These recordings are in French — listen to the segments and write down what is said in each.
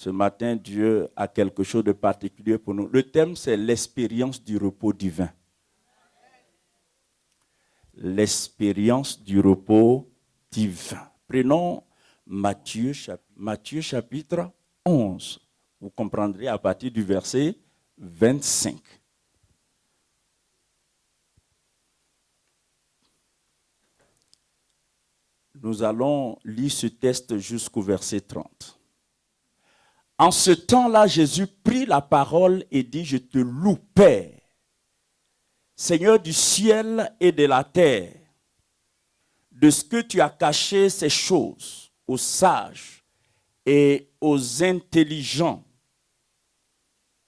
Ce matin, Dieu a quelque chose de particulier pour nous. Le thème, c'est l'expérience du repos divin. L'expérience du repos divin. Prenons Matthieu chapitre 11. Vous comprendrez à partir du verset 25. Nous allons lire ce texte jusqu'au verset 30. En ce temps-là, Jésus prit la parole et dit, « Je te loue, Père, Seigneur du ciel et de la terre, de ce que tu as caché ces choses aux sages et aux intelligents,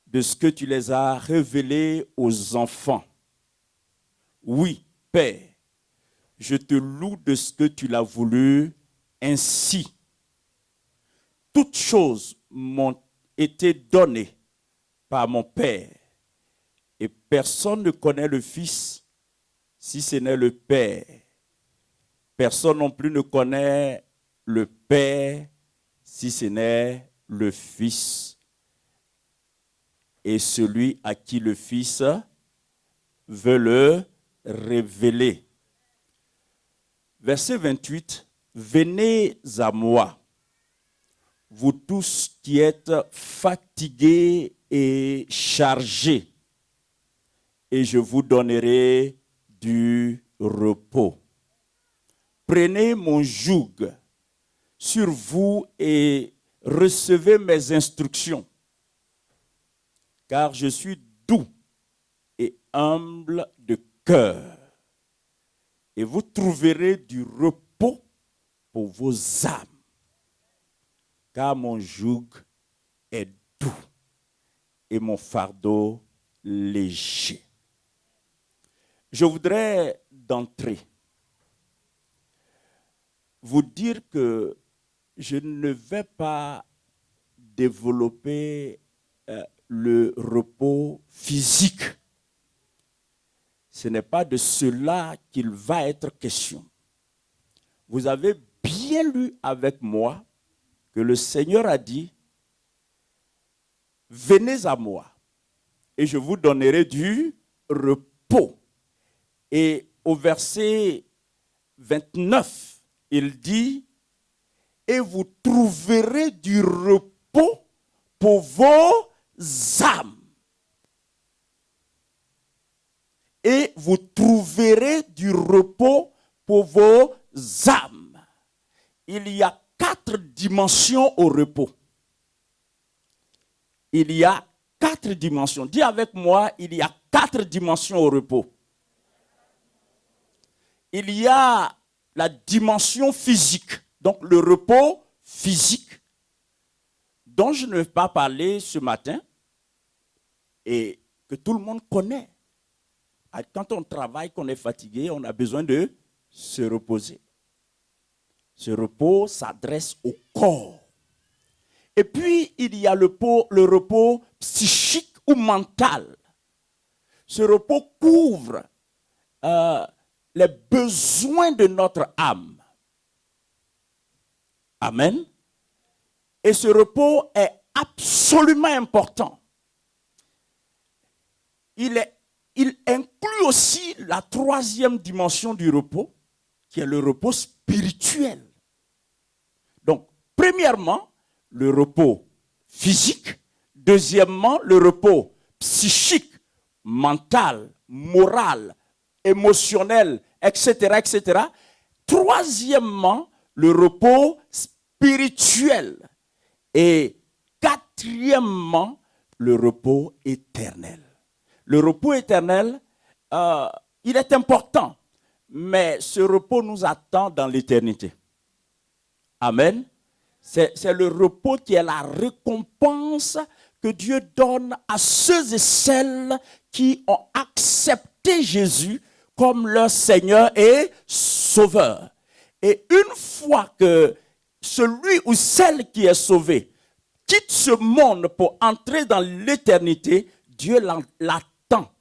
de ce que tu les as révélées aux enfants. Oui, Père, je te loue de ce que tu l'as voulu ainsi. Toutes choses m'ont été données par mon Père, et personne ne connaît le Fils si ce n'est le Père. Personne non plus ne connaît le Père si ce n'est le Fils. Et celui à qui le Fils veut le révéler. » Verset 28, « Venez à moi, vous tous qui êtes fatigués et chargés, et je vous donnerai du repos. Prenez mon joug sur vous et recevez mes instructions, car je suis doux et humble de cœur, et vous trouverez du repos pour vos âmes, car mon joug est doux et mon fardeau léger. » Je voudrais d'entrée vous dire que je ne vais pas développer le repos physique. Ce n'est pas de cela qu'il va être question. Vous avez bien lu avec moi que le Seigneur a dit, « Venez à moi et je vous donnerai du repos. » Et au verset 29, il dit, « Et vous trouverez du repos pour vos âmes. » Et vous trouverez du repos pour vos âmes. Il y a 4 dimensions au repos. Il y a 4 dimensions. Dis avec moi, il y a 4 dimensions au repos. Il y a la dimension physique, donc le repos physique, dont je ne vais pas parler ce matin, et que tout le monde connaît. Quand on travaille, qu'on est fatigué, on a besoin de se reposer. Ce repos s'adresse au corps. Et puis, il y a le repos psychique ou mental. Ce repos couvre les besoins de notre âme. Amen. Et ce repos est absolument important. Il inclut aussi la 3e dimension du repos, qui est le repos spirituel. Donc, premièrement, le repos physique. Deuxièmement, le repos psychique, mental, moral, émotionnel, etc., etc. Troisièmement, le repos spirituel. Et quatrièmement, le repos éternel. Le repos éternel, il est important, mais ce repos nous attend dans l'éternité. Amen. C'est le repos qui est la récompense que Dieu donne à ceux et celles qui ont accepté Jésus comme leur Seigneur et Sauveur. Et une fois que celui ou celle qui est sauvé quitte ce monde pour entrer dans l'éternité, Dieu l'attend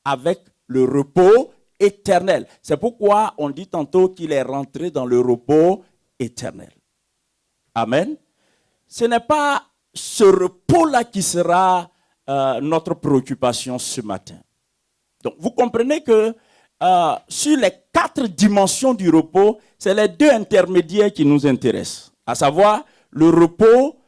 avec le repos éternel. C'est pourquoi on dit tantôt qu'il est rentré dans le repos éternel. Amen. Ce n'est pas ce repos-là qui sera notre préoccupation ce matin. Donc, vous comprenez que sur les 4 dimensions du repos, c'est les 2 intermédiaires qui nous intéressent, à savoir le repos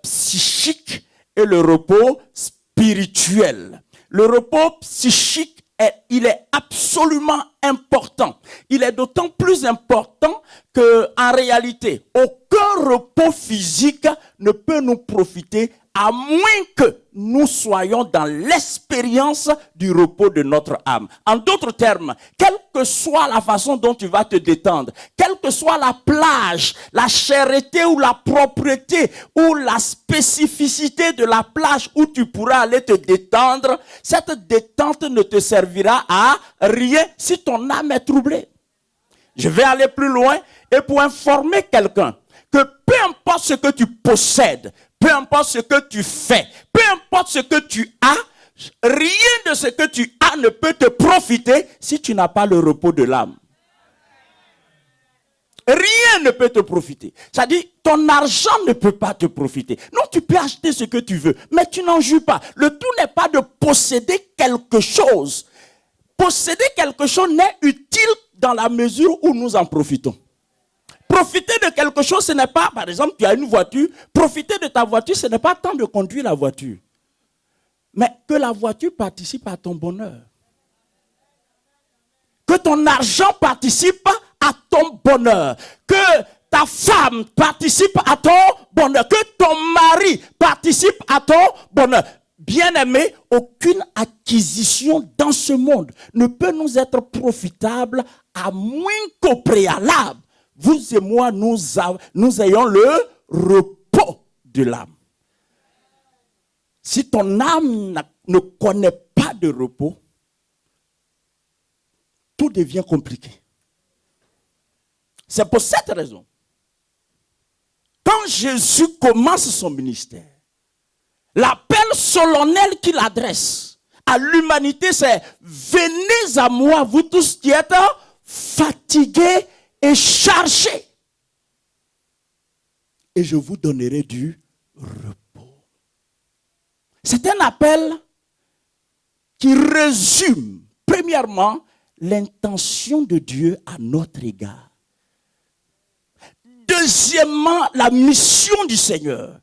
psychique et le repos spirituel. Le repos psychique, il est absolument important. Il est d'autant plus important qu'en réalité, aucun repos physique ne peut nous profiter à moins que nous soyons dans l'expérience du repos de notre âme. En d'autres termes, quelle que soit la façon dont tu vas te détendre, quelle que soit la plage, la chèreté ou la propreté ou la spécificité de la plage où tu pourras aller te détendre, cette détente ne te servira à rien si ton âme est troublée. Je vais aller plus loin et pour informer quelqu'un que peu importe ce que tu possèdes, peu importe ce que tu fais, peu importe ce que tu as, rien de ce que tu as ne peut te profiter si tu n'as pas le repos de l'âme. Rien ne peut te profiter. C'est-à-dire, ton argent ne peut pas te profiter. Non, tu peux acheter ce que tu veux, mais tu n'en jouis pas. Le tout n'est pas de posséder quelque chose. Posséder quelque chose n'est utile dans la mesure où nous en profitons. Profiter de quelque chose, ce n'est pas, par exemple, tu as une voiture, profiter de ta voiture, ce n'est pas tant de conduire la voiture, mais que la voiture participe à ton bonheur. Que ton argent participe à ton bonheur. Que ta femme participe à ton bonheur. Que ton mari participe à ton bonheur. Bien-aimé, aucune acquisition dans ce monde ne peut nous être profitable à moins qu'au préalable, vous et moi, nous ayons le repos de l'âme. Si ton âme ne connaît pas de repos, tout devient compliqué. C'est pour cette raison. Quand Jésus commence son ministère, l'appel solennel qu'il adresse à l'humanité, c'est « Venez à moi, vous tous qui êtes fatigués et chargés, et je vous donnerai du repos. » C'est un appel qui résume, premièrement, l'intention de Dieu à notre égard. Deuxièmement, la mission du Seigneur.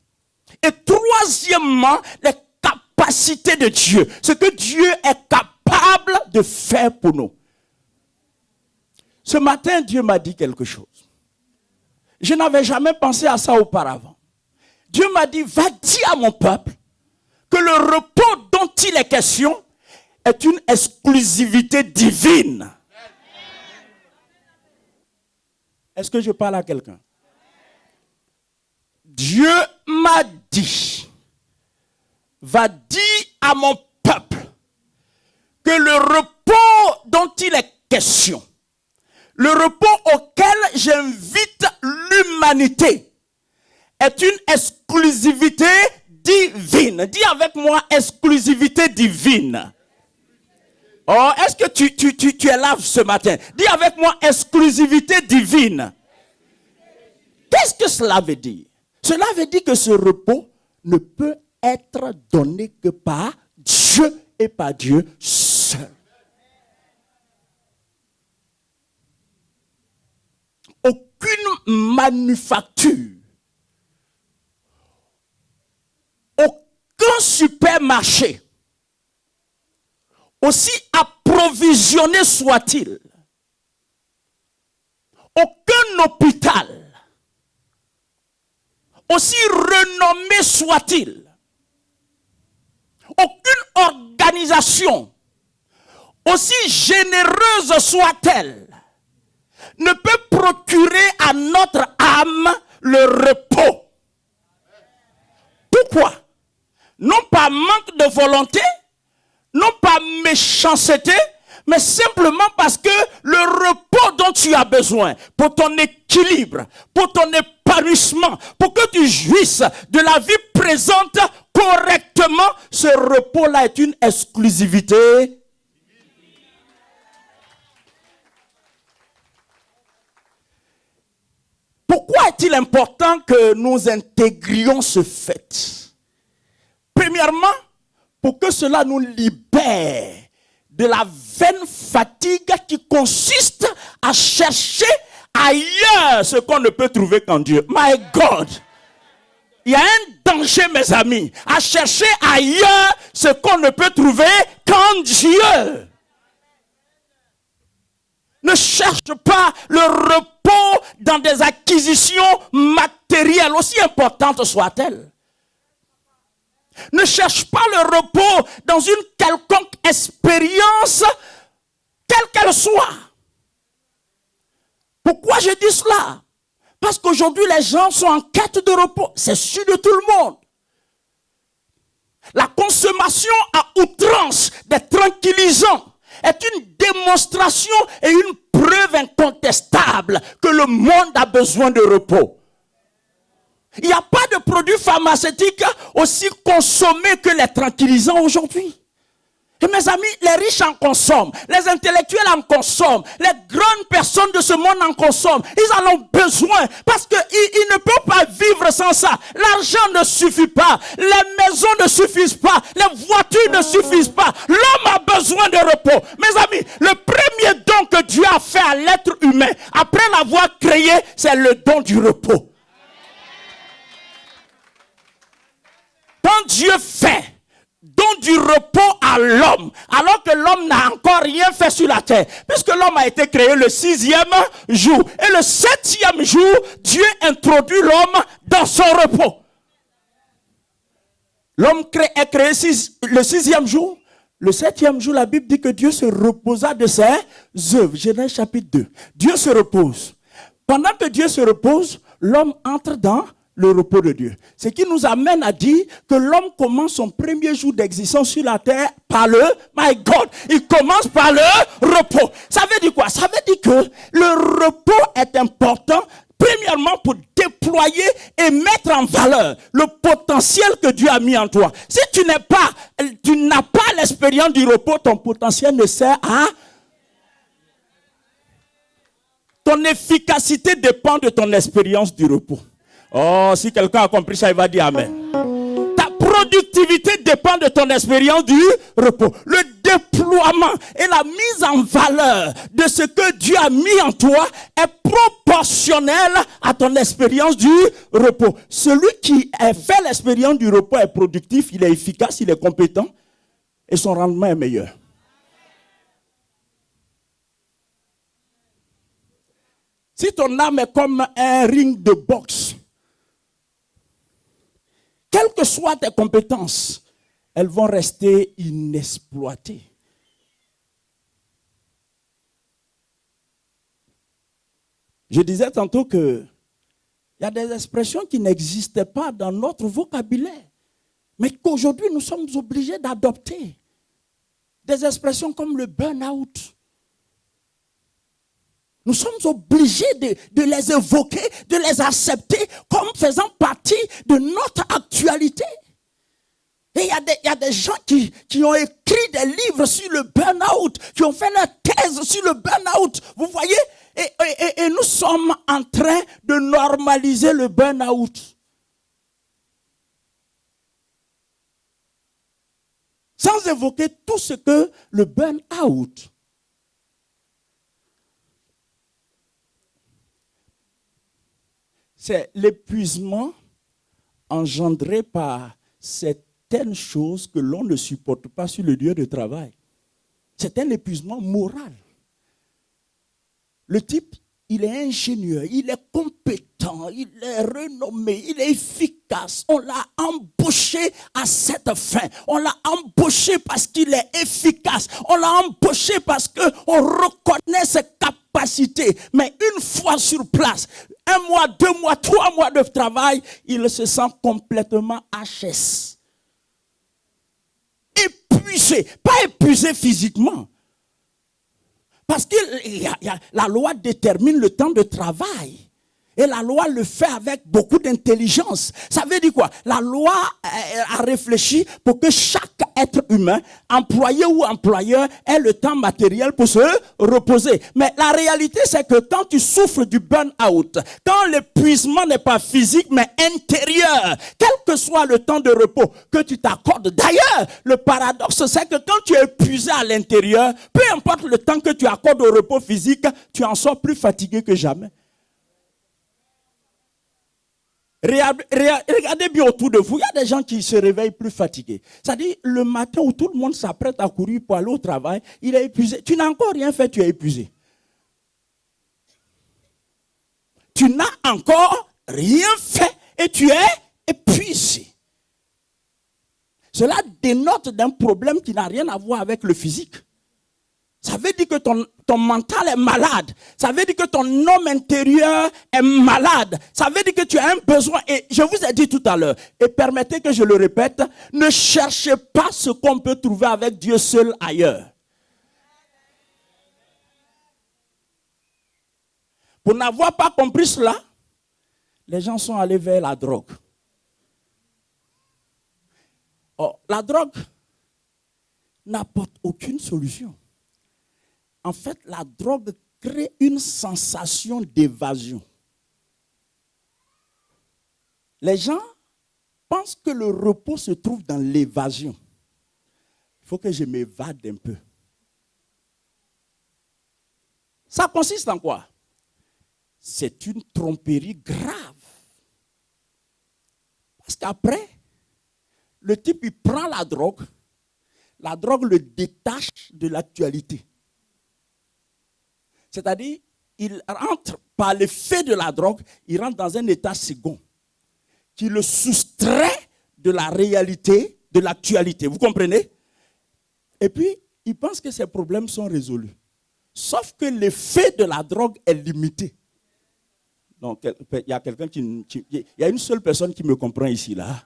Et troisièmement, les capacités de Dieu. Ce que Dieu est capable de faire pour nous. Ce matin, Dieu m'a dit quelque chose. Je n'avais jamais pensé à ça auparavant. Dieu m'a dit, va dire à mon peuple que le repos dont il est question est une exclusivité divine. Est-ce que je parle à quelqu'un? Dieu m'a dit, va dire à mon peuple que le repos dont il est question, le repos auquel j'invite l'humanité, est une exclusivité divine. Dis avec moi, exclusivité divine. Oh, est-ce que tu es là ce matin? Dis avec moi, exclusivité divine. Qu'est-ce que cela veut dire? Cela veut dire que ce repos ne peut être donné que par Dieu et par Dieu seul. Aucune manufacture, aucun supermarché, aussi approvisionné soit-il, aucun hôpital, aussi renommé soit-il, aucune organisation, aussi généreuse soit-elle, ne peut procurer à notre âme le repos. Pourquoi? Non pas manque de volonté, non pas méchanceté, mais simplement parce que le repos dont tu as besoin pour ton équilibre, pour ton épanouissement, pour que tu jouisses de la vie présente correctement, ce repos-là est une exclusivité. Pourquoi est-il important que nous intégrions ce fait? Premièrement, pour que cela nous libère de la vaine fatigue qui consiste à chercher ailleurs ce qu'on ne peut trouver qu'en Dieu. My God! Il y a un danger, mes amis, à chercher ailleurs ce qu'on ne peut trouver qu'en Dieu. Ne cherche pas le repos dans des acquisitions matérielles, aussi importantes soient-elles. Ne cherche pas le repos dans une quelconque expérience, quelle qu'elle soit. Pourquoi je dis cela? Parce qu'aujourd'hui, les gens sont en quête de repos. C'est sûr de tout le monde. La consommation à outrance des tranquillisants est une démonstration et une preuve incontestable que le monde a besoin de repos. Il n'y a pas de produits pharmaceutiques aussi consommés que les tranquillisants aujourd'hui. Et mes amis, les riches en consomment, les intellectuels en consomment, les grandes personnes de ce monde en consomment. Ils en ont besoin parce qu'ils ne peuvent pas vivre sans ça. L'argent ne suffit pas, les maisons ne suffisent pas, les voitures ne suffisent pas. L'homme a besoin de repos. Mes amis, le premier don que Dieu a fait à l'être humain, après l'avoir créé, c'est le don du repos. Quand Dieu fait don du repos à l'homme, alors que l'homme n'a encore rien fait sur la terre, puisque l'homme a été créé le 6e jour. Et le 7e jour, Dieu introduit l'homme dans son repos. L'homme est créé le 6e jour. Le 7e jour, la Bible dit que Dieu se reposa de ses œuvres. Genèse chapitre 2. Dieu se repose. Pendant que Dieu se repose, l'homme entre dans le repos de Dieu. Ce qui nous amène à dire que l'homme commence son premier jour d'existence sur la terre par le, my God, il commence par le repos. Ça veut dire quoi? Ça veut dire que le repos est important, premièrement pour déployer et mettre en valeur le potentiel que Dieu a mis en toi. Si tu n'as pas l'expérience du repos, ton potentiel ne sert à... Ton efficacité dépend de ton expérience du repos. Oh, si quelqu'un a compris ça, il va dire Amen. Ta productivité dépend de ton expérience du repos. Le déploiement et la mise en valeur de ce que Dieu a mis en toi est proportionnel à ton expérience du repos. Celui qui a fait l'expérience du repos est productif, il est efficace, il est compétent et son rendement est meilleur. Si ton âme est comme un ring de boxe, quelles que soient tes compétences, elles vont rester inexploitées. Je disais tantôt que il y a des expressions qui n'existaient pas dans notre vocabulaire, mais qu'aujourd'hui nous sommes obligés d'adopter. Des expressions comme le burn-out. Nous sommes obligés de les évoquer, de les accepter comme faisant partie de notre actualité. Et il y a des gens qui ont écrit des livres sur le burn-out, qui ont fait leur thèse sur le burn-out. Vous voyez? Et nous sommes en train de normaliser le burn-out. Sans évoquer tout ce que le burn-out c'est l'épuisement engendré par certaines choses que l'on ne supporte pas sur le lieu de travail. C'est un épuisement moral. Le type, il est ingénieur, il est compétent, il est renommé, il est efficace. On l'a embauché à cette fin. On l'a embauché parce qu'il est efficace. On l'a embauché parce qu'on reconnaît ses capacités. Mais une fois sur place, 1 mois, 2 mois, 3 mois de travail, il se sent complètement HS. Épuisé. Pas épuisé physiquement. Parce que la loi détermine le temps de travail. Et la loi le fait avec beaucoup d'intelligence. Ça veut dire quoi? La loi a réfléchi pour que chaque être humain, employé ou employeur, ait le temps matériel pour se reposer. Mais la réalité, c'est que quand tu souffres du burn-out, quand l'épuisement n'est pas physique, mais intérieur, quel que soit le temps de repos que tu t'accordes. D'ailleurs, le paradoxe, c'est que quand tu es épuisé à l'intérieur, peu importe le temps que tu accordes au repos physique, tu en sors plus fatigué que jamais. Regardez bien autour de vous, il y a des gens qui se réveillent plus fatigués. C'est-à-dire, le matin où tout le monde s'apprête à courir pour aller au travail, il est épuisé. Tu n'as encore rien fait, tu es épuisé. Tu n'as encore rien fait et tu es épuisé. Cela dénote d'un problème qui n'a rien à voir avec le physique. Ça veut dire que ton mental est malade. Ça veut dire que ton homme intérieur est malade. Ça veut dire que tu as un besoin. Et je vous ai dit tout à l'heure, et permettez que je le répète, ne cherchez pas ce qu'on peut trouver avec Dieu seul ailleurs. Pour n'avoir pas compris cela, les gens sont allés vers la drogue. Or, la drogue n'apporte aucune solution. En fait, la drogue crée une sensation d'évasion. Les gens pensent que le repos se trouve dans l'évasion. Il faut que je m'évade un peu. Ça consiste en quoi? C'est une tromperie grave. Parce qu'après, le type, il prend la drogue le détache de l'actualité. C'est-à-dire, il rentre par l'effet de la drogue, il rentre dans un état second qui le soustrait de la réalité, de l'actualité. Vous comprenez? Et puis, il pense que ses problèmes sont résolus. Sauf que l'effet de la drogue est limité. Donc, il y a quelqu'un il y a une seule personne qui me comprend ici, là.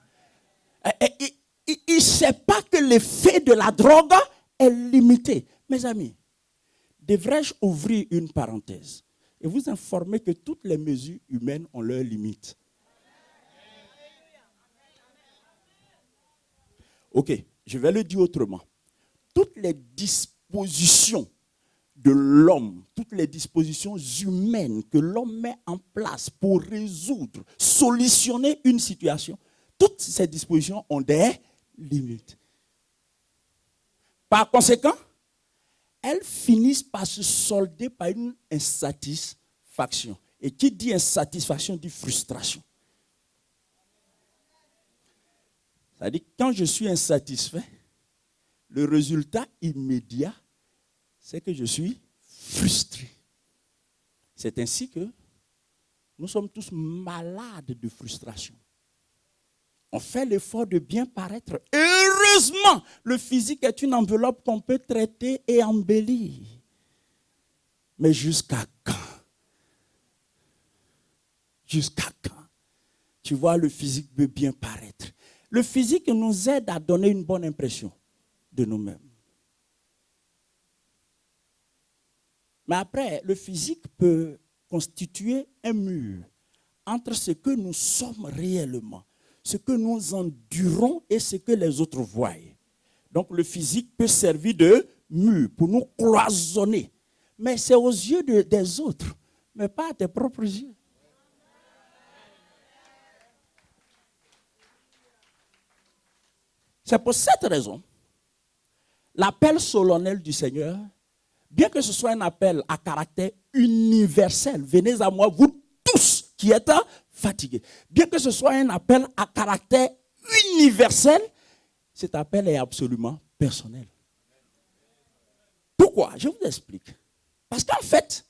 Il ne sait pas que l'effet de la drogue est limité. Mes amis, devrais-je ouvrir une parenthèse et vous informer que toutes les mesures humaines ont leurs limites? Ok, je vais le dire autrement. Toutes les dispositions de l'homme, toutes les dispositions humaines que l'homme met en place pour résoudre, solutionner une situation, toutes ces dispositions ont des limites. Par conséquent, elles finissent par se solder par une insatisfaction. Et qui dit insatisfaction dit frustration. C'est-à-dire que quand je suis insatisfait, le résultat immédiat, c'est que je suis frustré. C'est ainsi que nous sommes tous malades de frustration. On fait l'effort de bien paraître. Heureusement, le physique est une enveloppe qu'on peut traiter et embellir. Mais jusqu'à quand? Jusqu'à quand? Tu vois, le physique veut bien paraître. Le physique nous aide à donner une bonne impression de nous-mêmes. Mais après, le physique peut constituer un mur entre ce que nous sommes réellement, ce que nous endurons et ce que les autres voient. Donc le physique peut servir de mur pour nous cloisonner. Mais c'est aux yeux des autres, mais pas à tes propres yeux. C'est pour cette raison, l'appel solennel du Seigneur, bien que ce soit un appel à caractère universel, venez à moi, vous tous qui êtes fatigués. Bien que ce soit un appel à caractère universel, cet appel est absolument personnel. Pourquoi? Je vous explique. Parce qu'en fait,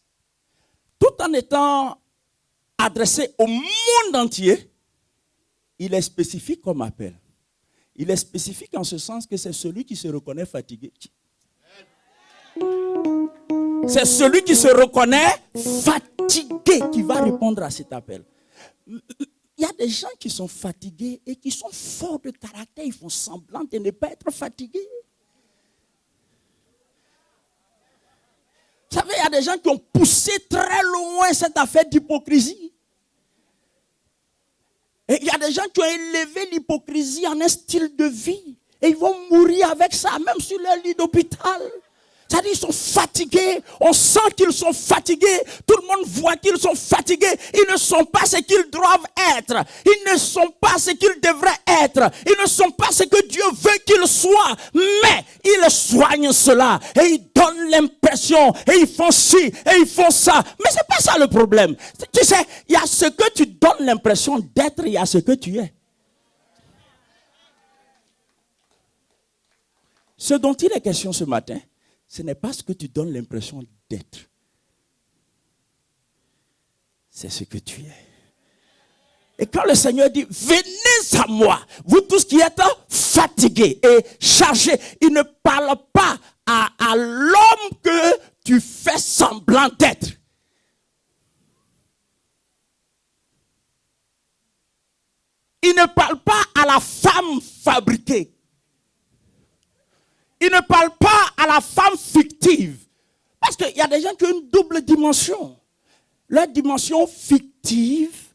tout en étant adressé au monde entier, il est spécifique comme appel. Il est spécifique en ce sens que c'est celui qui se reconnaît fatigué. C'est celui qui se reconnaît fatigué qui va répondre à cet appel. Il y a des gens qui sont fatigués et qui sont forts de caractère. Ils font semblant de ne pas être fatigués. Vous savez, il y a des gens qui ont poussé très loin cette affaire d'hypocrisie. Et il y a des gens qui ont élevé l'hypocrisie en un style de vie. Et ils vont mourir avec ça, même sur leur lit d'hôpital. C'est-à-dire qu'ils sont fatigués, on sent qu'ils sont fatigués, tout le monde voit qu'ils sont fatigués, ils ne sont pas ce qu'ils doivent être, ils ne sont pas ce qu'ils devraient être, ils ne sont pas ce que Dieu veut qu'ils soient, mais ils soignent cela, et ils donnent l'impression, et ils font ci, et ils font ça, mais c'est pas ça le problème. Tu sais, il y a ce que tu donnes l'impression d'être, il y a ce que tu es. Ce dont il est question ce matin, ce n'est pas ce que tu donnes l'impression d'être. C'est ce que tu es. Et quand le Seigneur dit, venez à moi, vous tous qui êtes fatigués et chargés, il ne parle pas à l'homme que tu fais semblant d'être. Il ne parle pas à la femme fabriquée. Il ne parle pas à la femme fictive. Parce qu'il y a des gens qui ont une double dimension. Leur dimension fictive,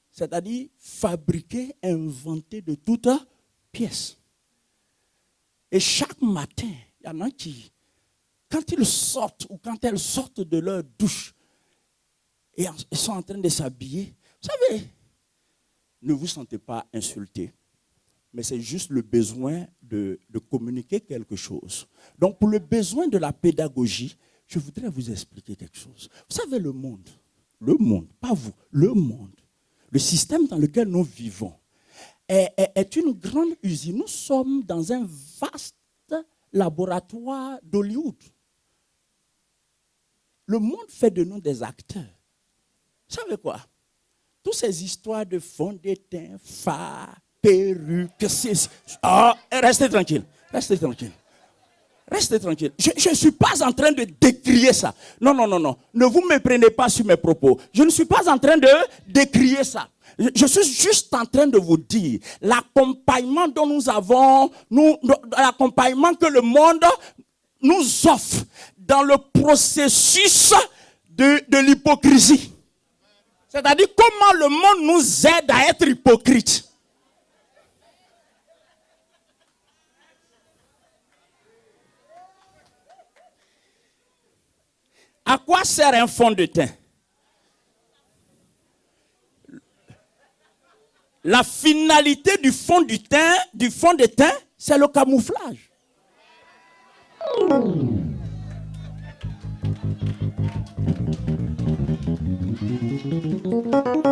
c'est-à-dire fabriquée, inventée de toutes pièces. Et chaque matin, il y en a qui, quand ils sortent ou quand elles sortent de leur douche, et ils sont en train de s'habiller, vous savez, ne vous sentez pas insulté. Mais c'est juste le besoin de communiquer quelque chose. Donc, pour le besoin de la pédagogie, je voudrais vous expliquer quelque chose. Vous savez, le monde, pas vous, le monde, le système dans lequel nous vivons est une grande usine. Nous sommes dans un vaste laboratoire d'Hollywood. Le monde fait de nous des acteurs. Vous savez quoi? Toutes ces histoires de fond de teint, fards, perruque, restez tranquille, restez tranquille. Restez tranquille. Je ne suis pas en train de décrier ça. Non. Ne vous méprenez pas sur mes propos. Je ne suis pas en train de décrier ça. Je suis juste en train de vous dire l'accompagnement dont nous avons, l'accompagnement que le monde nous offre dans le processus de l'hypocrisie. C'est-à-dire comment le monde nous aide à être hypocrites. À quoi sert un fond de teint? La finalité du fond de teint, c'est le camouflage.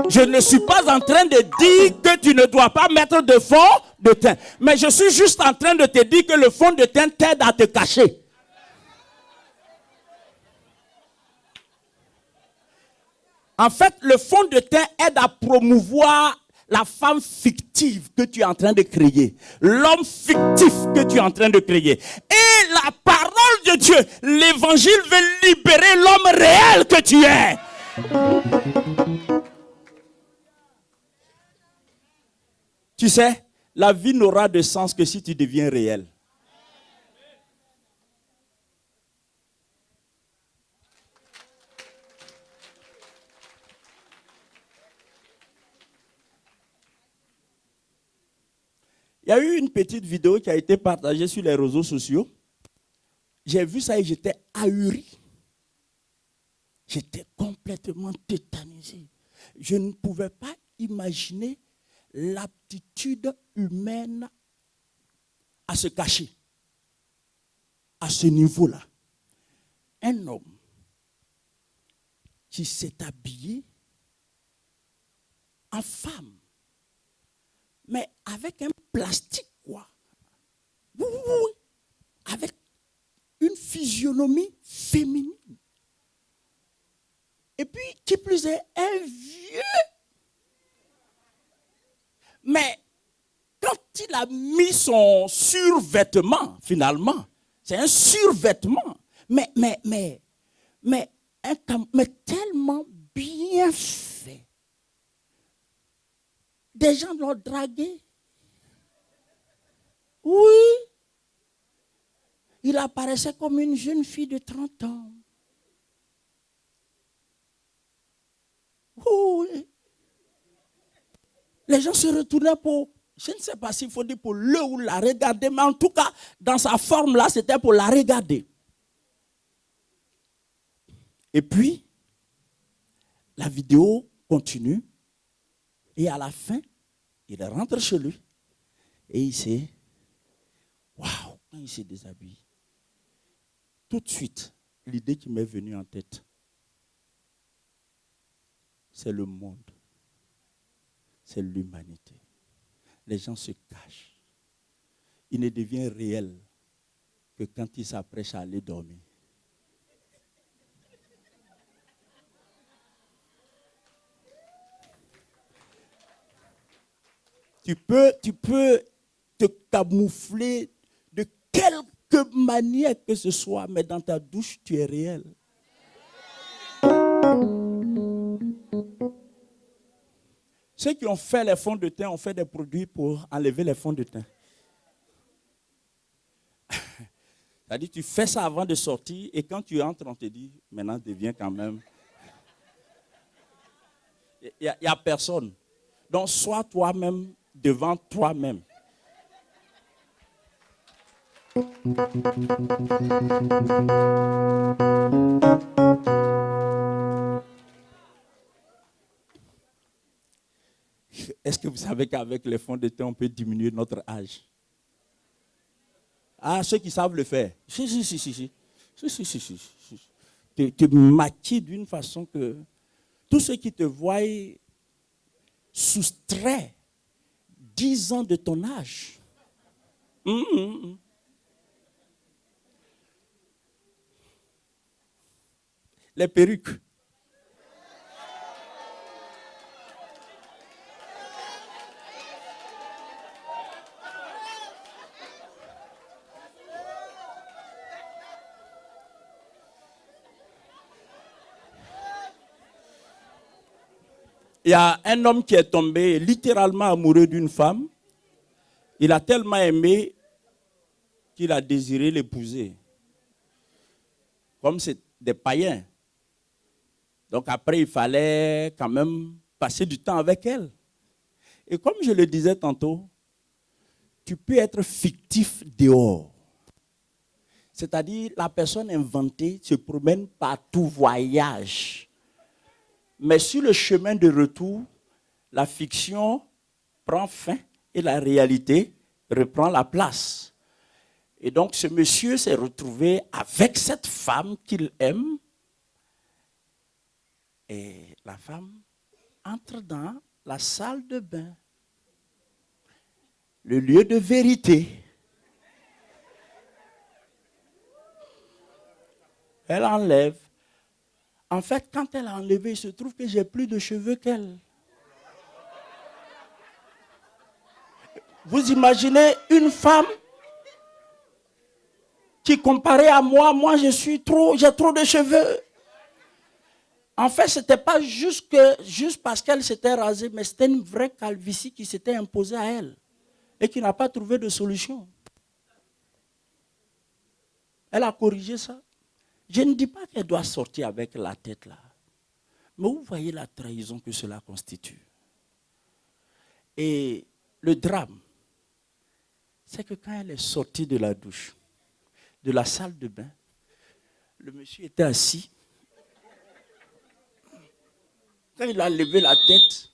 Je ne suis pas en train de dire que tu ne dois pas mettre de fond de teint. Mais je suis juste en train de te dire que le fond de teint t'aide à te cacher. En fait, le fond de teint aide à promouvoir la femme fictive que tu es en train de créer. L'homme fictif que tu es en train de créer. Et la parole de Dieu, l'évangile veut libérer l'homme réel que tu es. Tu sais, la vie n'aura de sens que si tu deviens réel. Il y a eu une petite vidéo qui a été partagée sur les réseaux sociaux. J'ai vu ça et j'étais ahuri. J'étais complètement tétanisé. Je ne pouvais pas imaginer l'aptitude humaine à se cacher. À ce niveau-là. Un homme qui s'est habillé en femme. Mais avec un plastique, quoi. Oui. Avec une physionomie féminine. Et puis, qui plus est, un vieux. Mais quand il a mis son survêtement, finalement, c'est un survêtement, mais tellement bien fait. Des gens l'ont dragué. Oui. Il apparaissait comme une jeune fille de 30 ans. Oui. Les gens se retournaient pour Je ne sais pas s'il faut dire pour le ou la regarder, mais en tout cas, dans sa forme là, c'était pour la regarder. Et puis, la vidéo continue. Et à la fin, il rentre chez lui. Et il s'est... Waouh, quand il s'est déshabillé. Tout de suite, l'idée qui m'est venue en tête, c'est le monde. C'est l'humanité. Les gens se cachent. Il ne devient réel que quand ils s'apprêtent à aller dormir. Tu peux te camoufler de quelque manière que ce soit, mais dans ta douche, tu es réel. Ceux qui ont fait les fonds de teint ont fait des produits pour enlever les fonds de teint. C'est-à-dire, tu fais ça avant de sortir et quand tu entres, on te dit, maintenant, deviens quand même. Il n'y a personne. Donc, sois toi-même devant toi-même. Est-ce que vous savez qu'avec les fonds de teint, on peut diminuer notre âge? Ah, ceux qui savent le faire. Si. Te maquillent d'une façon que tous ceux qui te voient soustraient 10 ans de ton âge. Les perruques. Il y a un homme qui est tombé littéralement amoureux d'une femme. Il a tellement aimé qu'il a désiré l'épouser. Comme c'est des païens. Donc après, il fallait quand même passer du temps avec elle. Et comme je le disais tantôt, tu peux être fictif dehors. C'est-à-dire, la personne inventée se promène partout, voyage. Mais sur le chemin de retour, la fiction prend fin et la réalité reprend la place. Et donc, ce monsieur s'est retrouvé avec cette femme qu'il aime. Et la femme entre dans la salle de bain, le lieu de vérité. Elle enlève. En fait, quand elle a enlevé, il se trouve que j'ai plus de cheveux qu'elle. Vous imaginez une femme qui, comparée à moi, j'ai trop de cheveux. En fait, ce n'était pas juste parce qu'elle s'était rasée, mais c'était une vraie calvitie qui s'était imposée à elle et qui n'a pas trouvé de solution. Elle a corrigé ça. Je ne dis pas qu'elle doit sortir avec la tête là. Mais vous voyez la trahison que cela constitue. Et le drame, c'est que quand elle est sortie de la douche, de la salle de bain, le monsieur était assis. Quand il a levé la tête,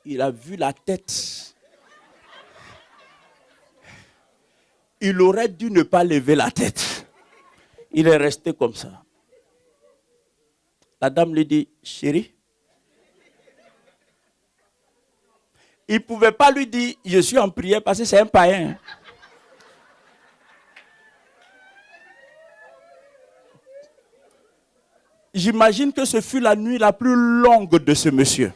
il a vu la tête. Il aurait dû ne pas lever la tête. Il est resté comme ça. La dame lui dit, chérie. Il ne pouvait pas lui dire, je suis en prière parce que c'est un païen. J'imagine que ce fut la nuit la plus longue de ce monsieur.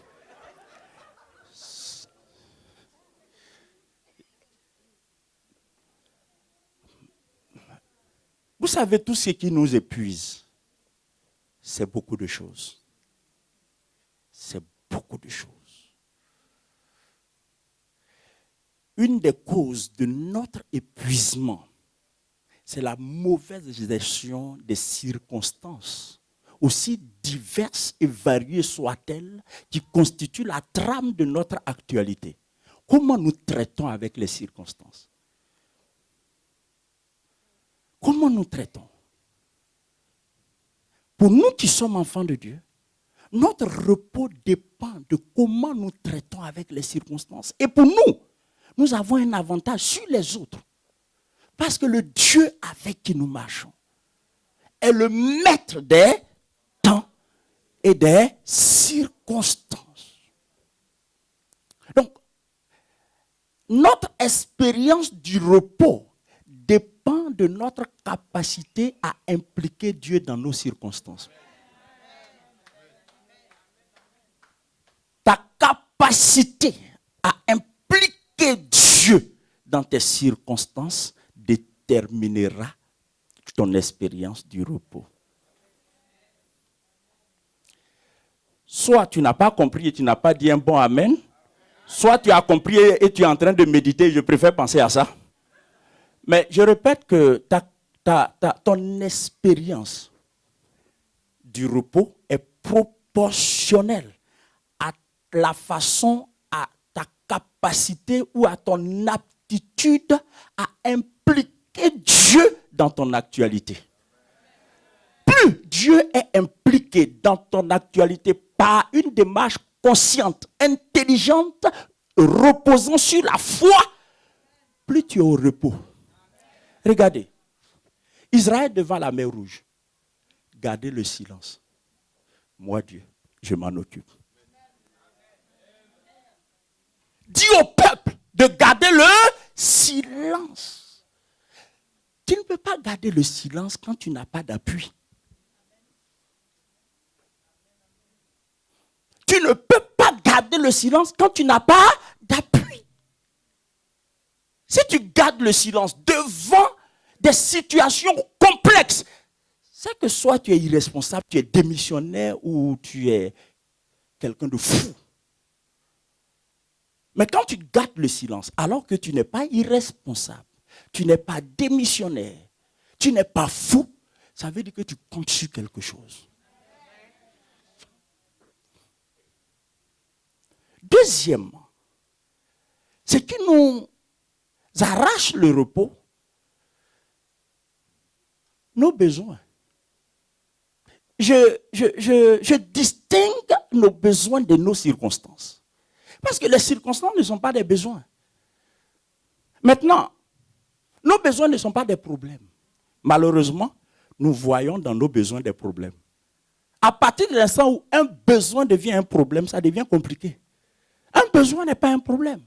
Vous savez, tout ce qui nous épuise, c'est beaucoup de choses. C'est beaucoup de choses. Une des causes de notre épuisement, c'est la mauvaise gestion des circonstances, aussi diverses et variées soient-elles, qui constituent la trame de notre actualité. comment nous traitons avec les circonstances? Comment nous traitons? Pour nous qui sommes enfants de Dieu, notre repos dépend de comment nous traitons avec les circonstances. Et pour nous, nous avons un avantage sur les autres. Parce que le Dieu avec qui nous marchons est le maître des temps et des circonstances. Donc, notre expérience du repos dépend de notre capacité à impliquer Dieu dans nos circonstances. Ta capacité à impliquer Dieu dans tes circonstances déterminera ton expérience du repos. Soit tu n'as pas compris et tu n'as pas dit un bon amen, soit tu as compris et tu es en train de méditer, je préfère penser à ça. Mais je répète que ton expérience du repos est proportionnelle à la façon, à ta capacité ou à ton aptitude à impliquer Dieu dans ton actualité. Plus Dieu est impliqué dans ton actualité par une démarche consciente, intelligente, reposant sur la foi, plus tu es au repos. Regardez, Israël devant la mer Rouge, gardez le silence. Moi, Dieu, je m'en occupe. Dis au peuple de garder le silence. Tu ne peux pas garder le silence quand tu n'as pas d'appui. Tu ne peux pas garder le silence quand tu n'as pas d'appui. Si tu gardes le silence devant des situations complexes, c'est que soit tu es irresponsable, tu es démissionnaire ou tu es quelqu'un de fou. Mais quand tu gardes le silence, alors que tu n'es pas irresponsable, tu n'es pas démissionnaire, tu n'es pas fou, ça veut dire que tu comptes sur quelque chose. Deuxièmement, ce qui nous arrache le repos, nos besoins. Je distingue nos besoins de nos circonstances. Parce que les circonstances ne sont pas des besoins. Maintenant, nos besoins ne sont pas des problèmes. Malheureusement, nous voyons dans nos besoins des problèmes. À partir de l'instant où un besoin devient un problème, ça devient compliqué. Un besoin n'est pas un problème.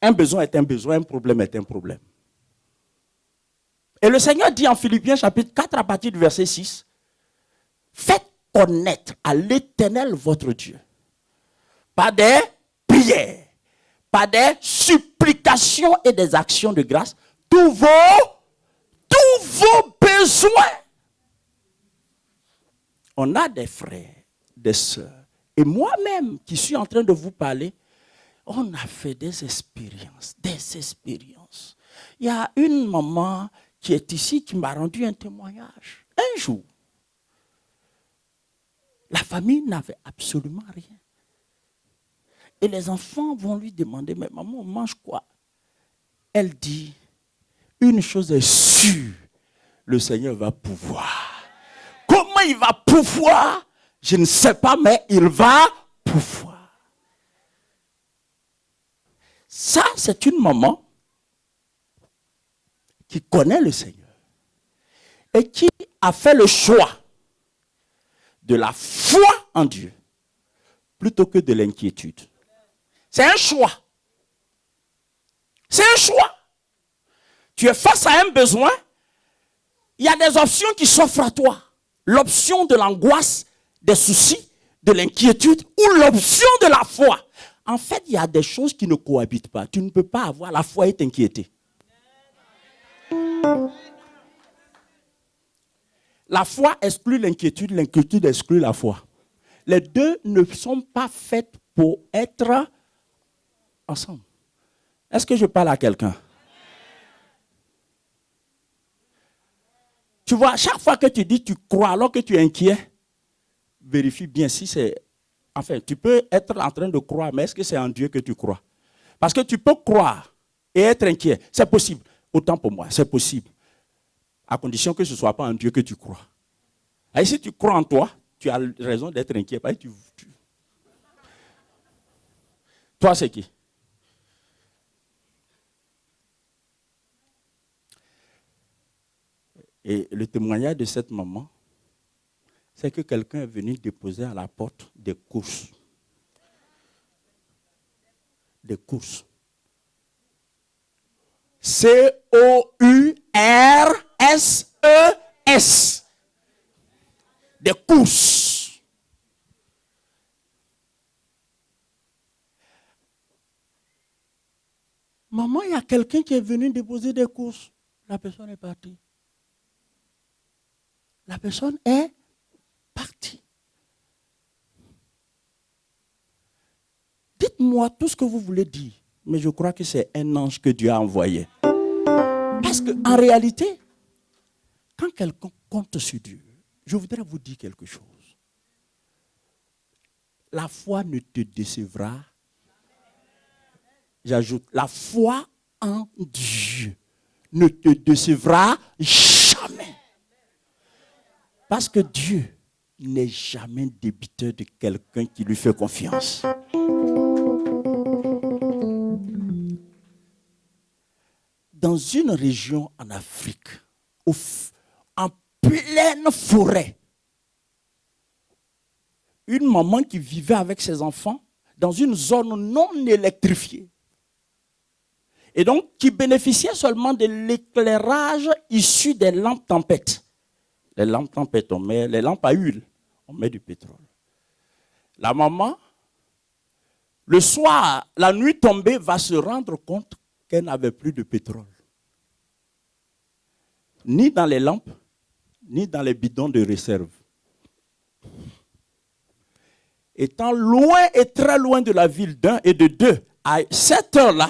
Un besoin est un besoin, un problème est un problème. Et le Seigneur dit en Philippiens chapitre 4 à partir du verset 6, faites connaître à l'Éternel votre Dieu, par des prières, par des supplications et des actions de grâce, tous vos besoins. On a des frères, des sœurs, et moi-même qui suis en train de vous parler, on a fait des expériences. Il y a une maman qui est ici qui m'a rendu un témoignage. Un jour, la famille n'avait absolument rien. Et les enfants vont lui demander, mais maman, on mange quoi? Elle dit, une chose est sûre, le Seigneur va pouvoir. Comment il va pouvoir? Je ne sais pas, mais il va pouvoir. Ça, c'est une maman qui connaît le Seigneur et qui a fait le choix de la foi en Dieu plutôt que de l'inquiétude. C'est un choix. C'est un choix. Tu es face à un besoin, il y a des options qui s'offrent à toi. L'option de l'angoisse, des soucis, de l'inquiétude ou l'option de la foi. En fait, il y a des choses qui ne cohabitent pas. Tu ne peux pas avoir la foi et t'inquiéter. La foi exclut l'inquiétude, l'inquiétude exclut la foi. Les deux ne sont pas faites pour être ensemble. Est-ce que je parle à quelqu'un? Tu vois, chaque fois que tu dis tu crois alors que tu es inquiet, vérifie bien si c'est Enfin, tu peux être en train de croire, mais est-ce que c'est en Dieu que tu crois? Parce que tu peux croire et être inquiet. C'est possible. Autant pour moi, c'est possible. À condition que ce ne soit pas en Dieu que tu crois. Et si tu crois en toi, tu as raison d'être inquiet. Toi, c'est qui? Et le témoignage de cette maman, c'est que quelqu'un est venu déposer à la porte des courses. Des courses. C-O-U-R-S-E-S. Des courses. Maman, il y a quelqu'un qui est venu déposer des courses. La personne est partie. La personne est partie. Dites-moi tout ce que vous voulez dire, mais je crois que c'est un ange que Dieu a envoyé. Parce qu'en réalité, quand quelqu'un compte sur Dieu, je voudrais vous dire quelque chose. La foi ne te décevra. J'ajoute, la foi en Dieu ne te décevra jamais. Parce que Dieu n'est jamais débiteur de quelqu'un qui lui fait confiance. Dans une région en Afrique, en pleine forêt, une maman qui vivait avec ses enfants dans une zone non électrifiée, et donc qui bénéficiait seulement de l'éclairage issu des lampes tempêtes. Les lampes tempêtes, on met les lampes à huile, on met du pétrole. La maman, le soir, la nuit tombée, va se rendre compte qu'elle n'avait plus de pétrole. Ni dans les lampes, ni dans les bidons de réserve. Étant loin et très loin de la ville d'un et de deux, à cette heure-là,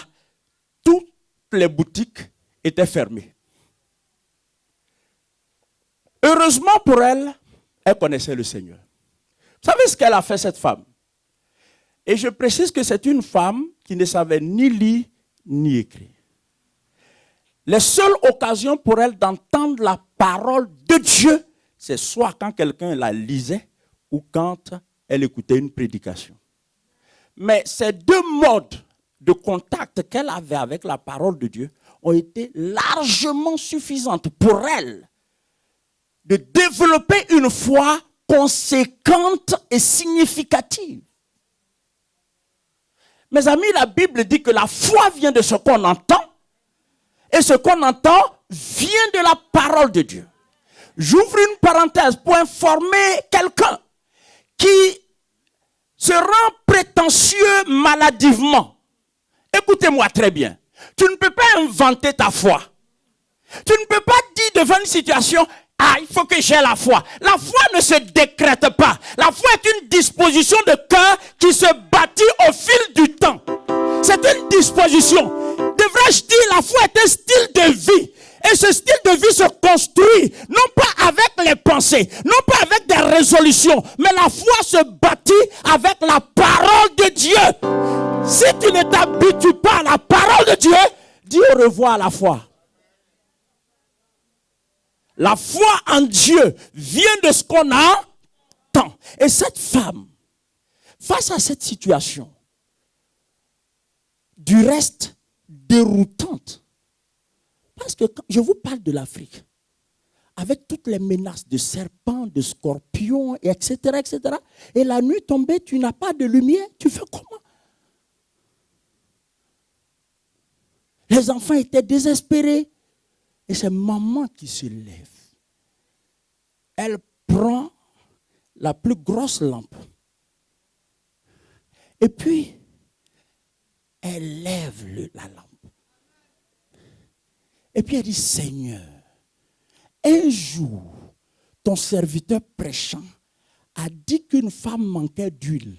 toutes les boutiques étaient fermées. Heureusement pour elle, elle connaissait le Seigneur. Vous savez ce qu'elle a fait, cette femme? Et je précise que c'est une femme qui ne savait ni lire ni écrire. Les seules occasions pour elle d'entendre la parole de Dieu, c'est soit quand quelqu'un la lisait ou quand elle écoutait une prédication. Mais ces deux modes de contact qu'elle avait avec la parole de Dieu ont été largement suffisantes pour elle de développer une foi conséquente et significative. Mes amis, la Bible dit que la foi vient de ce qu'on entend, et ce qu'on entend vient de la parole de Dieu. J'ouvre une parenthèse pour informer quelqu'un qui se rend prétentieux maladivement. Écoutez-moi très bien. Tu ne peux pas inventer ta foi. Tu ne peux pas dire devant une situation, ah, il faut que j'ai la foi. La foi ne se décrète pas. La foi est une disposition de cœur qui se bâtit au fil du temps. C'est une disposition. Devrais-je dire, la foi est un style de vie. Et ce style de vie se construit, non pas avec les pensées, non pas avec des résolutions, mais la foi se bâtit avec la parole de Dieu. Si tu ne t'habitues pas à la parole de Dieu, dis au revoir à la foi. La foi en Dieu vient de ce qu'on entend. Et cette femme, face à cette situation, du reste déroutante, parce que quand je vous parle de l'Afrique, avec toutes les menaces de serpents, de scorpions, etc., etc., et la nuit tombée, tu n'as pas de lumière, tu fais comment? Les enfants étaient désespérés. Et c'est maman qui se lève. Elle prend la plus grosse lampe. Et puis, elle lève la lampe. Et puis elle dit, Seigneur, un jour, ton serviteur prêchant a dit qu'une femme manquait d'huile.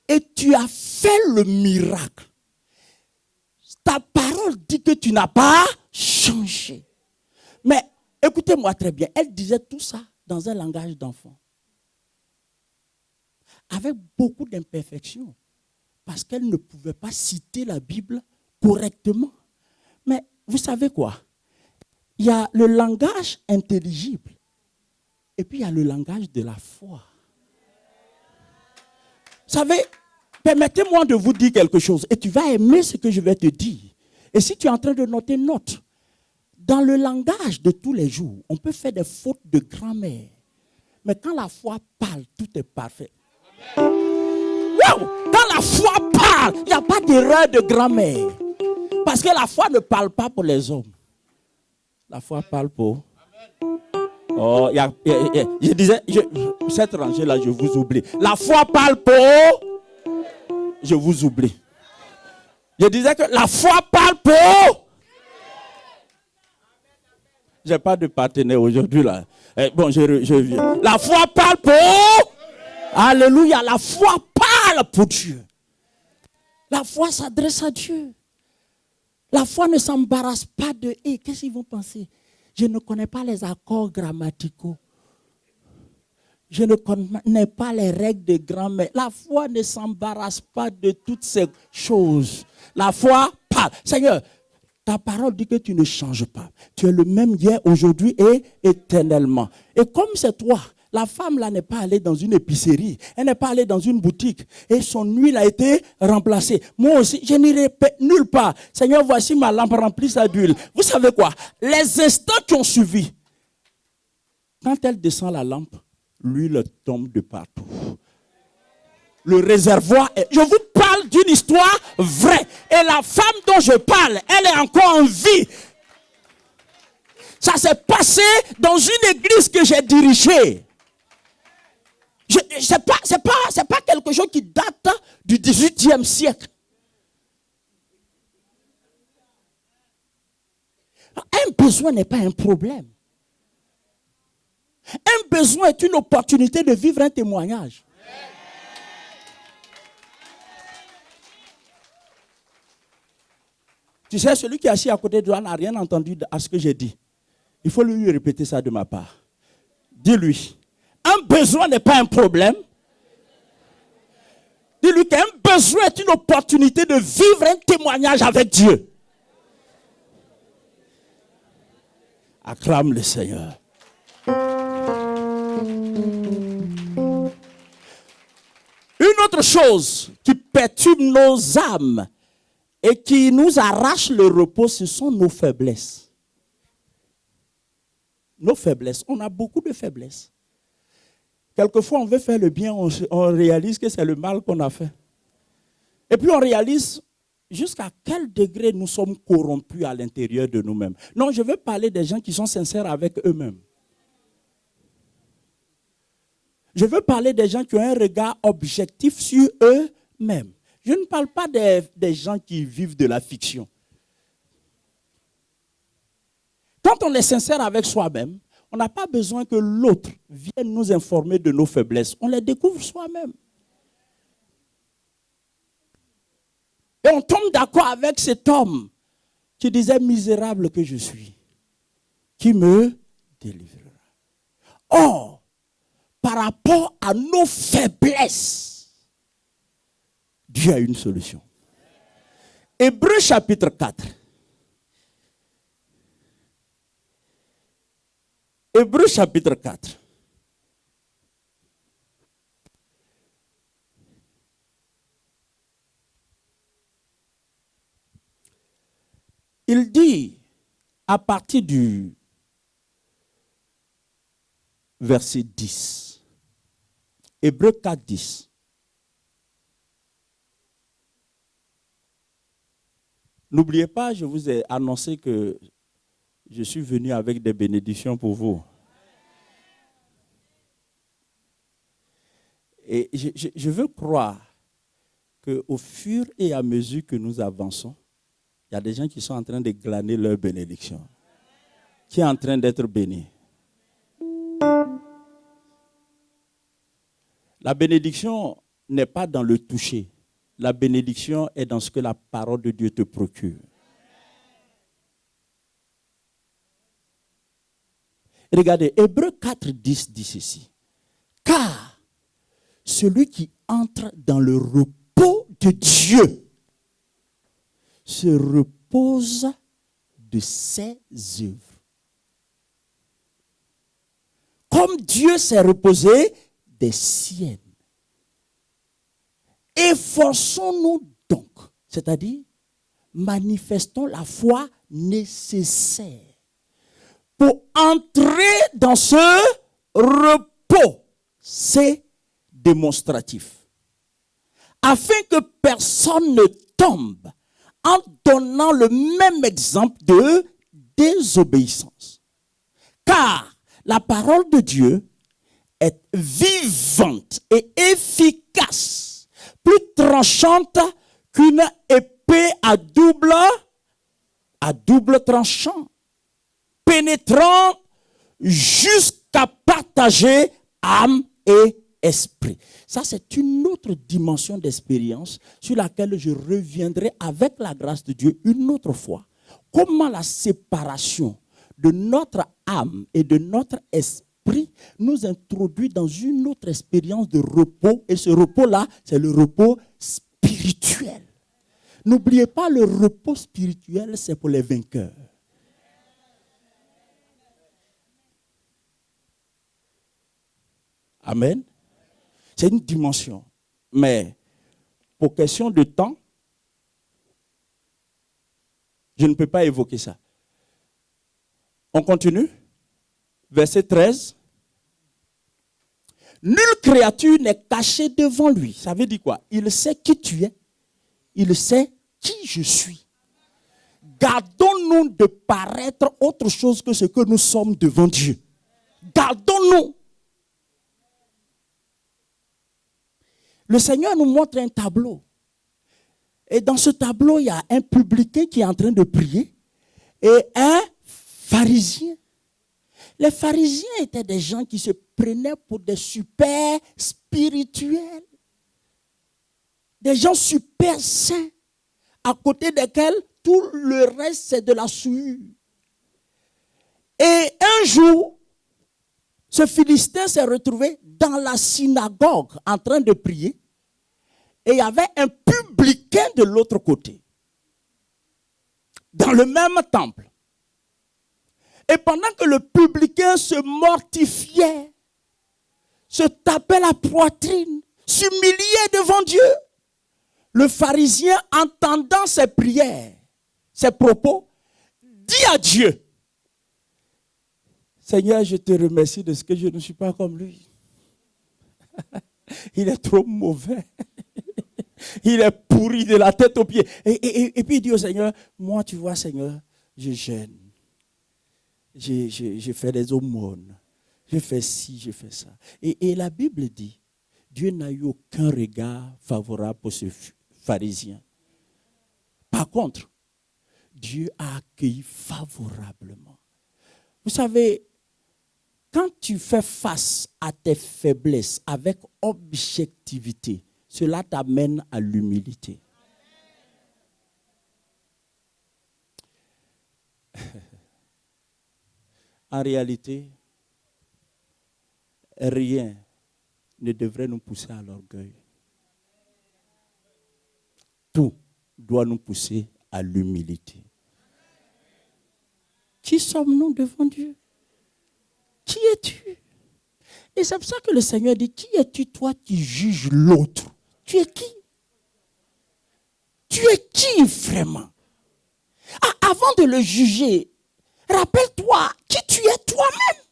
Et tu as fait le miracle. Ta parole dit que tu n'as pas changé. Mais écoutez-moi très bien, elle disait tout ça dans un langage d'enfant. avec beaucoup d'imperfections, parce qu'elle ne pouvait pas citer la Bible correctement. Mais vous savez quoi? Il y a le langage intelligible et puis il y a le langage de la foi. Vous savez, permettez-moi de vous dire quelque chose et tu vas aimer ce que je vais te dire. Et si tu es en train de noter, note. Dans le langage de tous les jours, on peut faire des fautes de grammaire. Mais quand la foi parle, tout est parfait. Wow! Quand la foi parle, il n'y a pas d'erreur de grammaire. Parce que la foi ne parle pas pour les hommes. La foi parle pour... Oh, je disais, cette rangée-là, je vous oublie. La foi parle pour... Je vous oublie. Je disais que la foi parle pour... Je n'ai pas de partenaire aujourd'hui là. Bon, je viens. La foi parle pour... Alléluia. La foi parle pour Dieu. La foi s'adresse à Dieu. La foi ne s'embarrasse pas de... qu'est-ce qu'ils vont penser? Je ne connais pas les accords grammaticaux. Je ne connais pas les règles de grammaire. La foi ne s'embarrasse pas de toutes ces choses. La foi parle. Seigneur, ta parole dit que tu ne changes pas. Tu es le même hier, aujourd'hui et éternellement. Et comme c'est toi, la femme là n'est pas allée dans une épicerie. Elle n'est pas allée dans une boutique. Et son huile a été remplacée. Moi aussi, je n'irai nulle part. Seigneur, voici ma lampe remplie d'huile. Vous savez quoi? Les instants qui ont suivi, quand elle descend la lampe, l'huile tombe de partout. Le réservoir est... Je vous parle d'une histoire vraie. Et la femme dont je parle, elle est encore en vie. Ça s'est passé dans une église que j'ai dirigée. C'est pas quelque chose qui date du 18e siècle. Un besoin n'est pas un problème. Un besoin est une opportunité de vivre un témoignage. Tu sais, celui qui est assis à côté de toi n'a rien entendu à ce que j'ai dit. Il faut lui répéter ça de ma part. Dis-lui, un besoin n'est pas un problème. Dis-lui qu'un besoin est une opportunité de vivre un témoignage avec Dieu. Acclame le Seigneur. Une autre chose qui perturbe nos âmes et qui nous arrache le repos, ce sont nos faiblesses. Nos faiblesses. On a beaucoup de faiblesses. Quelquefois, on veut faire le bien, on réalise que c'est le mal qu'on a fait. Et puis, on réalise jusqu'à quel degré nous sommes corrompus à l'intérieur de nous-mêmes. Non, je veux parler des gens qui sont sincères avec eux-mêmes. Je veux parler des gens qui ont un regard objectif sur eux-mêmes. Je ne parle pas des gens qui vivent de la fiction. Quand on est sincère avec soi-même, on n'a pas besoin que l'autre vienne nous informer de nos faiblesses. On les découvre soi-même. Et on tombe d'accord avec cet homme qui disait « misérable que je suis, qui me délivrera ». Or, par rapport à nos faiblesses, Dieu a une solution. Hébreux chapitre 4. Hébreux chapitre 4. Il dit, à partir du verset 10, Hébreux 4, 10. N'oubliez pas, je vous ai annoncé que je suis venu avec des bénédictions pour vous. Et je veux croire qu'au fur et à mesure que nous avançons, il y a des gens qui sont en train de glaner leur bénédiction, qui est en train d'être béni. La bénédiction n'est pas dans le toucher. La bénédiction est dans ce que la parole de Dieu te procure. Regardez, Hébreux 4, 10 dit ceci. Car celui qui entre dans le repos de Dieu se repose de ses œuvres. Comme Dieu s'est reposé des siennes. Efforçons-nous donc, c'est-à-dire manifestons la foi nécessaire pour entrer dans ce repos. C'est démonstratif. Afin que personne ne tombe en donnant le même exemple de désobéissance. Car la parole de Dieu est vivante et efficace, plus tranchante qu'une épée à double tranchant, pénétrant jusqu'à partager âme et esprit. Ça, c'est une autre dimension d'expérience sur laquelle je reviendrai avec la grâce de Dieu une autre fois. Comment la séparation de notre âme et de notre esprit nous introduit dans une autre expérience de repos. Et ce repos-là, c'est le repos spirituel. N'oubliez pas, le repos spirituel, c'est pour les vainqueurs. Amen. C'est une dimension. Mais pour question de temps, je ne peux pas évoquer ça. On continue. Verset 13. Nulle créature n'est cachée devant lui. Ça veut dire quoi? Il sait qui tu es. Il sait qui je suis. Gardons-nous de paraître autre chose que ce que nous sommes devant Dieu. Gardons-nous. Le Seigneur nous montre un tableau. Et dans ce tableau, il y a un publicain qui est en train de prier et un pharisien. Les pharisiens étaient des gens qui se prenaient pour des super spirituels. Des gens super saints, à côté desquels tout le reste c'est de la souillure. Et un jour, ce Philistin s'est retrouvé dans la synagogue en train de prier. Et il y avait un publicain de l'autre côté. Dans le même temple. Et pendant que le publicain se mortifiait, se tapait la poitrine, s'humiliait devant Dieu, le pharisien, entendant ses prières, ses propos, dit à Dieu, Seigneur, je te remercie de ce que je ne suis pas comme lui. Il est trop mauvais. Il est pourri de la tête aux pieds. Et puis il dit au Seigneur, moi tu vois Seigneur, je jeûne. Je fais des aumônes. Je fais ci, je fais ça. Et la Bible dit, Dieu n'a eu aucun regard favorable pour ce pharisien. Par contre, Dieu a accueilli favorablement. Vous savez, quand tu fais face à tes faiblesses avec objectivité, cela t'amène à l'humilité. En réalité, rien ne devrait nous pousser à l'orgueil. Tout doit nous pousser à l'humilité. Qui sommes-nous devant Dieu? Qui es-tu? Et c'est pour ça que le Seigneur dit, qui es-tu toi qui juges l'autre? Tu es qui? Tu es qui vraiment? Avant de le juger, rappelle-toi qui tu es toi-même.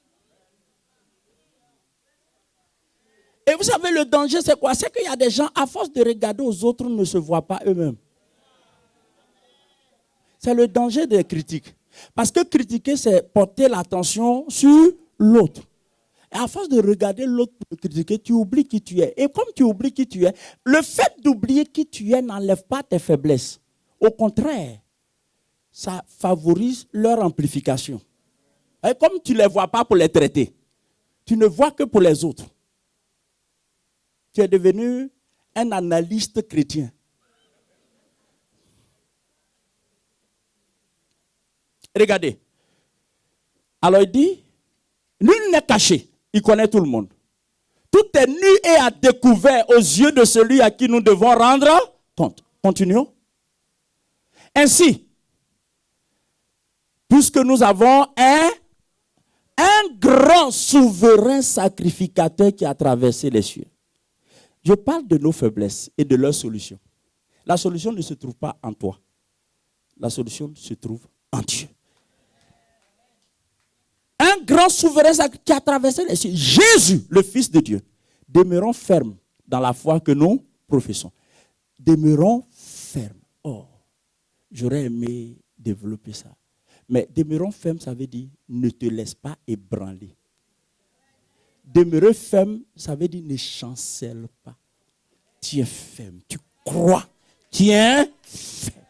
Et vous savez, le danger, c'est quoi? C'est qu'il y a des gens, à force de regarder aux autres, ne se voient pas eux-mêmes. C'est le danger des critiques. Parce que critiquer, c'est porter l'attention sur l'autre. Et à force de regarder l'autre pour le critiquer, tu oublies qui tu es. Et comme tu oublies qui tu es, le fait d'oublier qui tu es n'enlève pas tes faiblesses. Au contraire, ça favorise leur amplification. Et comme tu ne les vois pas pour les traiter, tu ne vois que pour les autres. Tu es devenu un analyste chrétien. Regardez. Alors il dit, nul n'est caché. Il connaît tout le monde. Tout est nu et à découvert aux yeux de celui à qui nous devons rendre compte. Continuons. Ainsi, puisque nous avons un grand souverain sacrificateur qui a traversé les cieux. Je parle de nos faiblesses et de leurs solutions. La solution ne se trouve pas en toi. La solution se trouve en Dieu. Un grand souverain qui a traversé les cieux. Jésus, le Fils de Dieu. Demeurons fermes dans la foi que nous professons. Demeurons fermes. Oh, j'aurais aimé développer ça. Mais demeurons fermes, ça veut dire ne te laisse pas ébranler. Demeurer ferme, ça veut dire ne chancelle pas. Tiens ferme, tu crois. Tiens ferme.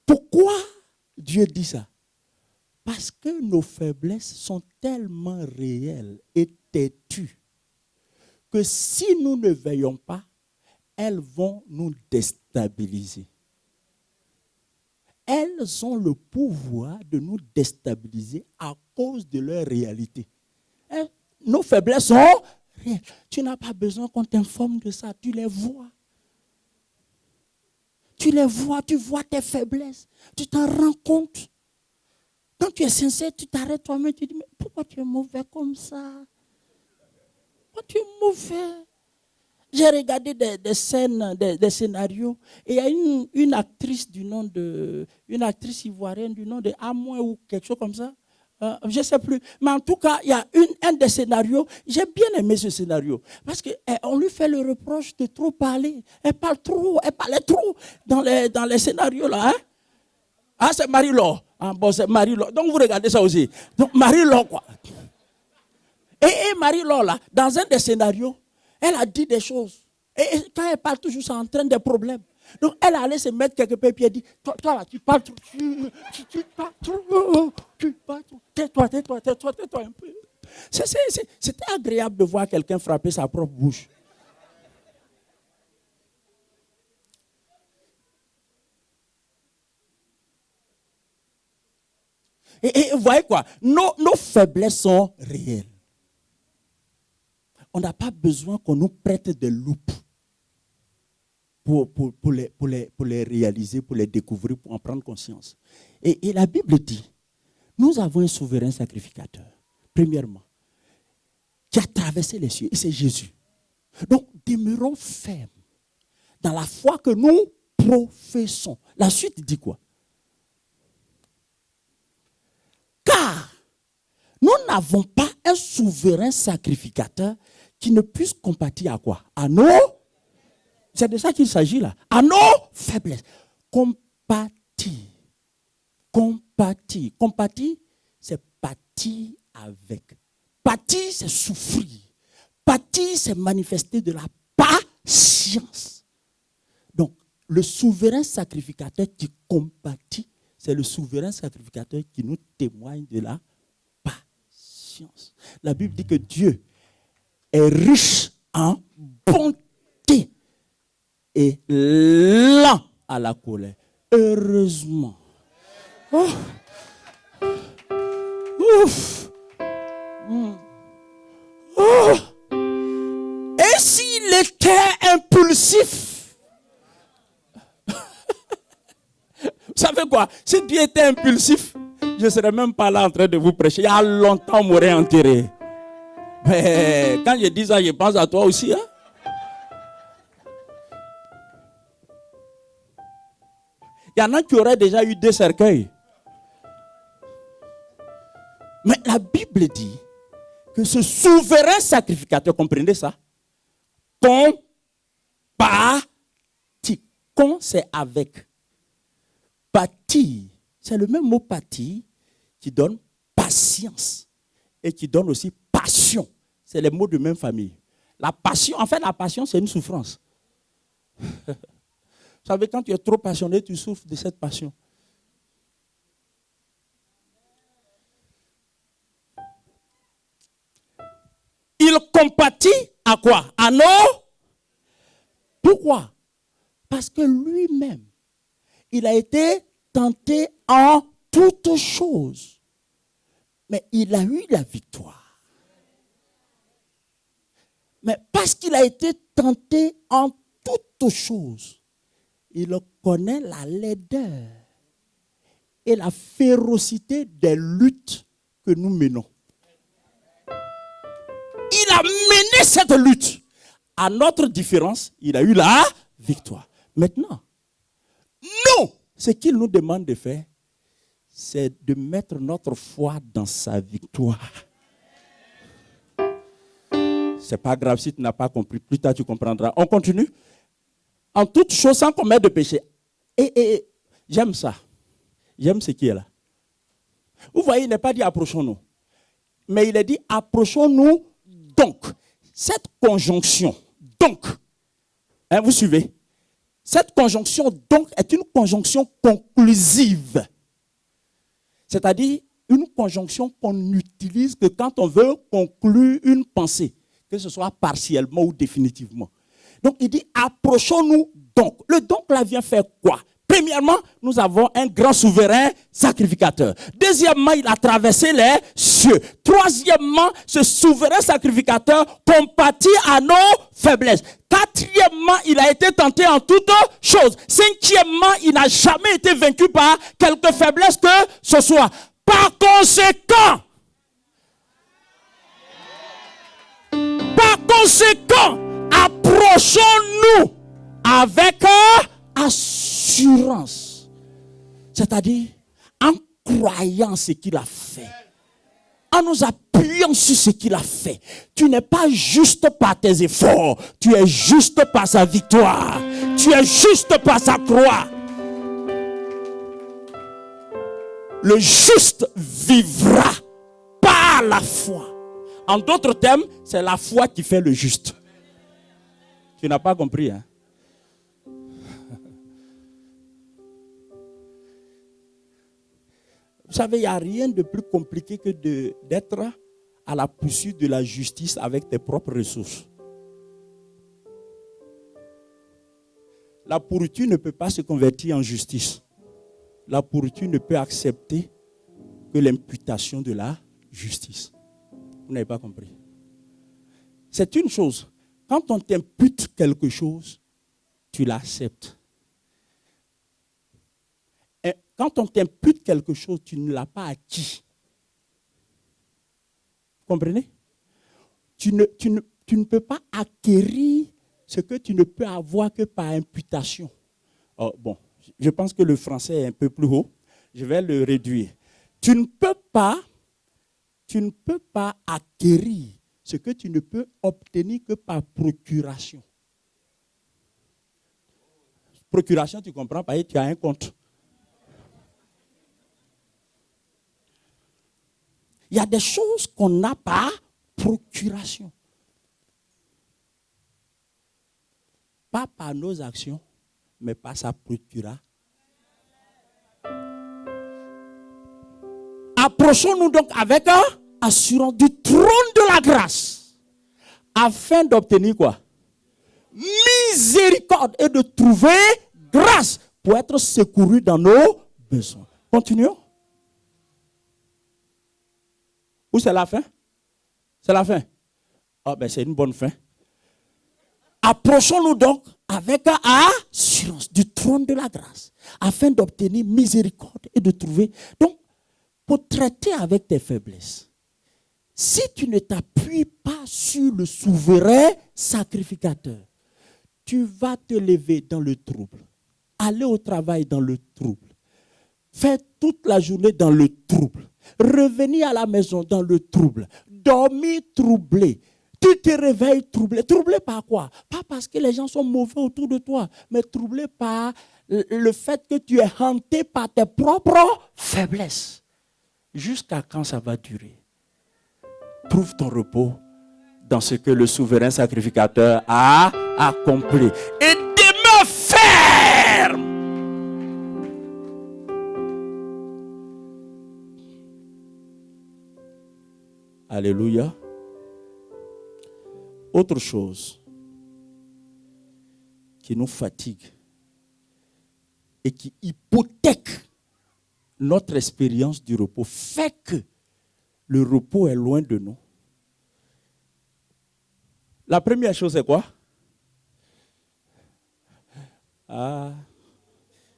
Pourquoi Dieu dit ça? Parce que nos faiblesses sont tellement réelles et têtues que si nous ne veillons pas, elles vont nous déstabiliser. Elles ont le pouvoir de nous déstabiliser à cause de leur réalité. Nos faiblesses sont réelles. Tu n'as pas besoin qu'on t'informe de ça, tu les vois. Tu les vois, tu vois tes faiblesses, tu t'en rends compte. Quand tu es sincère, tu t'arrêtes toi-même, tu dis, mais pourquoi tu es mauvais comme ça? Pourquoi tu es mauvais? J'ai regardé des scènes, des scénarios, et il y a une actrice une actrice ivoirienne du nom de Amoin ou quelque chose comme ça. Je ne sais plus. Mais en tout cas, il y a un des scénarios, j'ai bien aimé ce scénario, parce qu'on lui fait le reproche de trop parler. Elle parle trop, elle parlait trop dans les scénarios là. Hein? Ah, c'est Marie-Laure. Ah, bon, c'est Marie-Laure. Donc vous regardez ça aussi. Donc Marie-Laure, quoi. Et Marie-Laure, là, dans un des scénarios, elle a dit des choses. Et quand elle parle toujours, ça entraîne des problèmes. Donc elle allait se mettre quelque part et puis elle dit, toi là, tu parles trop. Tu parles trop. Tu parles trop. Tais-toi un peu. C'était agréable de voir quelqu'un frapper sa propre bouche. Et vous voyez quoi? Nos faiblesses sont réelles. On n'a pas besoin qu'on nous prête des loupes pour les réaliser, pour les découvrir, pour en prendre conscience. Et la Bible dit, nous avons un souverain sacrificateur, premièrement, qui a traversé les cieux, et c'est Jésus. Donc, demeurons fermes dans la foi que nous professons. La suite dit quoi? Car nous n'avons pas un souverain sacrificateur qui ne puisse compatir à quoi? À nos... C'est de ça qu'il s'agit là. À nos faiblesses. Compatir. Compatir. Compatir, c'est pâtir avec. Pâtir, c'est souffrir. Pâtir, c'est manifester de la patience. Donc, le souverain sacrificateur qui compatit, c'est le souverain sacrificateur qui nous témoigne de la patience. La Bible dit que Dieu est riche en bonté et lent à la colère. Heureusement. Oh. Ouf. Oh. Et s'il était impulsif? Vous savez quoi? Si Dieu était impulsif, je ne serais même pas là en train de vous prêcher. Il y a longtemps, on m'aurait enterré. Mais quand je dis ça, je pense à toi aussi. Hein? Il y en a qui auraient déjà eu 2 cercueils. Mais la Bible dit que ce souverain sacrificateur, comprenez ça? Compatit. Con, c'est avec. Pâtir, c'est le même mot pâtir qui donne patience et qui donne aussi passion. C'est les mots de même famille. La passion, en fait, la passion, c'est une souffrance. Vous savez, quand tu es trop passionné, tu souffres de cette passion. Il compatit à quoi? À nos. Pourquoi? Parce que lui-même, il a été tenté en toutes choses. Mais il a eu la victoire. Mais parce qu'il a été tenté en toutes choses, il connaît la laideur et la férocité des luttes que nous menons. Il a mené cette lutte. À notre différence, il a eu la victoire. Maintenant, nous, ce qu'il nous demande de faire, c'est de mettre notre foi dans sa victoire. C'est pas grave si tu n'as pas compris. Plus tard, tu comprendras. On continue. En toute chose, sans commettre de péché. Et j'aime ça. J'aime ce qui est là. Vous voyez, il n'est pas dit approchons-nous. Mais il est dit approchons-nous donc. Cette conjonction, donc, hein, vous suivez? Cette conjonction, donc, est une conjonction conclusive. C'est-à-dire une conjonction qu'on n'utilise que quand on veut conclure une pensée, que ce soit partiellement ou définitivement. Donc, il dit, approchons-nous donc. Le donc là vient faire quoi? Premièrement, nous avons un grand souverain sacrificateur. Deuxièmement, il a traversé les cieux. Troisièmement, ce souverain sacrificateur compatit à nos faiblesses. Quatrièmement, il a été tenté en toutes choses. Cinquièmement, il n'a jamais été vaincu par quelque faiblesse que ce soit. Par conséquent, approchons-nous avec assurance. C'est-à-dire, en croyant ce qu'il a fait, en nous appuyant sur ce qu'il a fait. Tu n'es pas juste par tes efforts, tu es juste par sa victoire, tu es juste par sa croix. Le juste vivra par la foi. En d'autres termes, c'est la foi qui fait le juste. Tu n'as pas compris, hein? Vous savez, il n'y a rien de plus compliqué que d'être à la poursuite de la justice avec tes propres ressources. La pourriture ne peut pas se convertir en justice. La pourriture ne peut accepter que l'imputation de la justice. Vous n'avez pas compris. C'est une chose. Quand on t'impute quelque chose, tu l'acceptes. Et quand on t'impute quelque chose, tu ne l'as pas acquis. Vous comprenez? Tu ne peux pas acquérir ce que tu ne peux avoir que par imputation. Oh, bon, je pense que le français est un peu plus haut. Je vais le réduire. Tu ne peux pas acquérir ce que tu ne peux obtenir que par procuration. Procuration, tu comprends, parce que tu as un compte. Il y a des choses qu'on a par procuration. Pas par nos actions, mais par sa procuration. Approchons-nous donc avec assurance du trône de la grâce, afin d'obtenir quoi? Miséricorde et de trouver grâce pour être secouru dans nos besoins. Continuons. Ou c'est la fin? C'est la fin. Ah ben c'est une bonne fin. Approchons-nous donc avec assurance du trône de la grâce, afin d'obtenir miséricorde et de trouver. Donc, pour traiter avec tes faiblesses, si tu ne t'appuies pas sur le souverain sacrificateur, tu vas te lever dans le trouble, aller au travail dans le trouble, faire toute la journée dans le trouble, revenir à la maison dans le trouble, dormir troublé. Tu te réveilles troublé. Troublé par quoi? Pas parce que les gens sont mauvais autour de toi, mais troublé par le fait que tu es hanté par tes propres faiblesses. Jusqu'à quand ça va durer? Trouve ton repos dans ce que le souverain sacrificateur a accompli. Et demeure ferme. Alléluia. Autre chose qui nous fatigue et qui hypothèque notre expérience du repos, fait que le repos est loin de nous. La première chose, c'est quoi?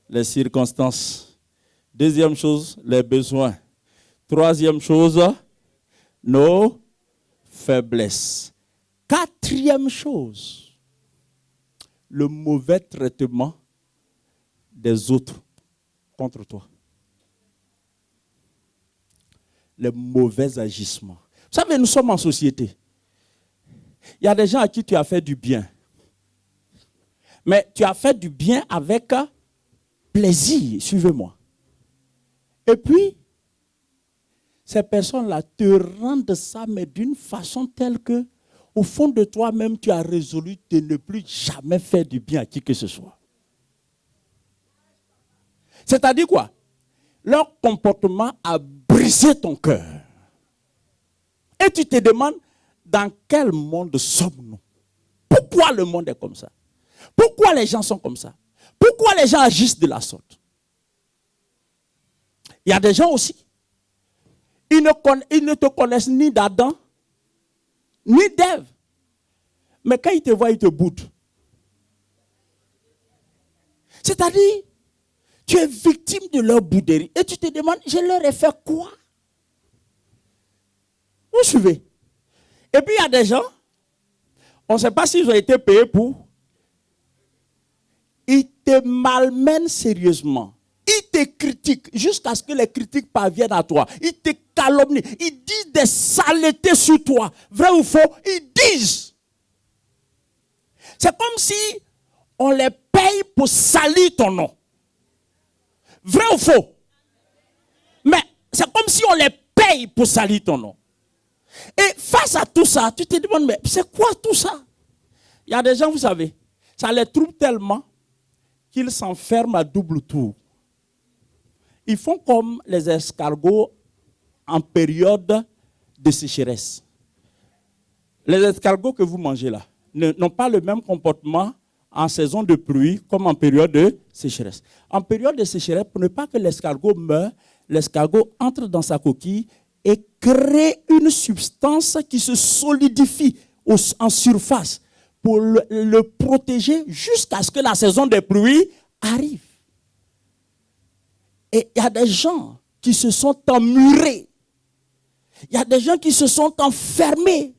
Les circonstances. Deuxième chose, les besoins. Troisième chose, nos faiblesses. Quatrième chose, le mauvais traitement des autres contre toi. Les mauvais agissements. Vous savez, nous sommes en société. Il y a des gens à qui tu as fait du bien. Mais tu as fait du bien avec plaisir, suivez-moi. Et puis, ces personnes-là te rendent ça, mais d'une façon telle que, au fond de toi-même, tu as résolu de ne plus jamais faire du bien à qui que ce soit. C'est-à-dire quoi? Leur comportement a brisé ton cœur. Et tu te demandes, dans quel monde sommes-nous? Pourquoi le monde est comme ça? Pourquoi les gens sont comme ça? Pourquoi les gens agissent de la sorte? Il y a des gens aussi, ils ne te connaissent ni d'Adam, ni d'Ève. Mais quand ils te voient, ils te boudent. C'est-à-dire, tu es victime de leur bouderie. Et tu te demandes, je leur ai fait quoi? Vous suivez? Et puis il y a des gens, on ne sait pas s'ils ont été payés pour. Ils te malmènent sérieusement. Ils te critiquent jusqu'à ce que les critiques parviennent à toi. Ils te calomnient. Ils disent des saletés sur toi. Vrai ou faux? Ils disent. C'est comme si on les paye pour salir ton nom. Vrai ou faux? Mais c'est comme si on les paye pour salir ton nom. Et face à tout ça, tu te demandes, mais c'est quoi tout ça? Il y a des gens, vous savez, ça les trouble tellement qu'ils s'enferment à double tour. Ils font comme les escargots en période de sécheresse. Les escargots que vous mangez là n'ont pas le même comportement en saison de pluie comme en période de sécheresse. En période de sécheresse, pour ne pas que l'escargot meure, l'escargot entre dans sa coquille et crée une substance qui se solidifie en surface pour le protéger jusqu'à ce que la saison des pluies arrive. Et il y a des gens qui se sont emmurés. Il y a des gens qui se sont enfermés.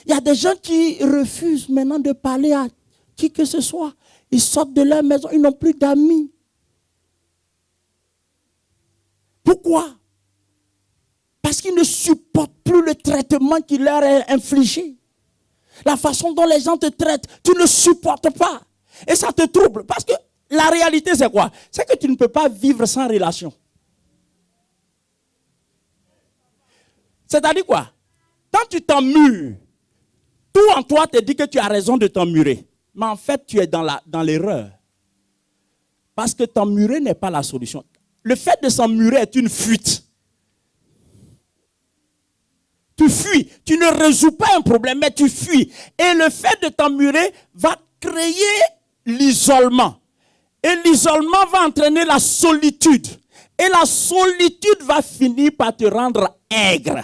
Il y a des gens qui refusent maintenant de parler à qui que ce soit. Ils sortent de leur maison, ils n'ont plus d'amis. Pourquoi? Parce qu'ils ne supportent plus le traitement qui leur est infligé. La façon dont les gens te traitent, tu ne supportes pas. Et ça te trouble. Parce que la réalité, c'est quoi? C'est que tu ne peux pas vivre sans relation. C'est-à-dire quoi? Quand tu t'emmures, tout en toi te dit que tu as raison de t'emmurer. Mais en fait, tu es dans l'erreur. Parce que t'emmurer n'est pas la solution. Le fait de s'emmurer est une fuite. Tu fuis. Tu ne résous pas un problème, mais tu fuis. Et le fait de t'emmurer va créer l'isolement. Et l'isolement va entraîner la solitude. Et la solitude va finir par te rendre aigre.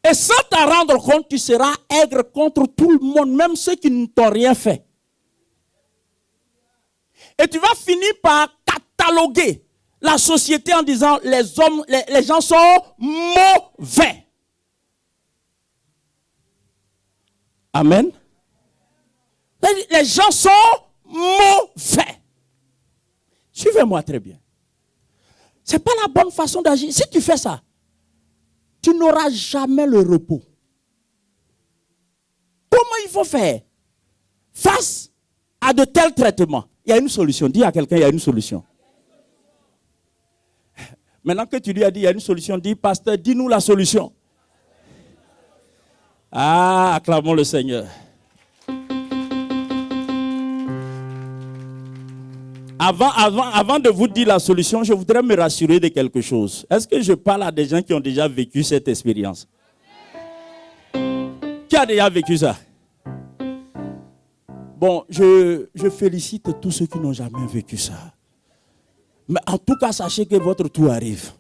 Et sans t'en rendre compte, tu seras aigre contre tout le monde, même ceux qui ne t'ont rien fait. Et tu vas finir par cataloguer la société en disant les gens sont mauvais. Amen. Les gens sont mauvais. Suivez-moi très bien. Ce n'est pas la bonne façon d'agir. Si tu fais ça, tu n'auras jamais le repos. Comment il faut faire face à de tels traitements? Il y a une solution. Dis à quelqu'un, il y a une solution. Maintenant que tu lui as dit, il y a une solution, dis, pasteur, dis-nous la solution. Ah, acclamons le Seigneur. Avant de vous dire la solution, je voudrais me rassurer de quelque chose. Est-ce que je parle à des gens qui ont déjà vécu cette expérience? Qui a déjà vécu ça? Bon, je félicite tous ceux qui n'ont jamais vécu ça. Mais en tout cas, sachez que votre tour arrive.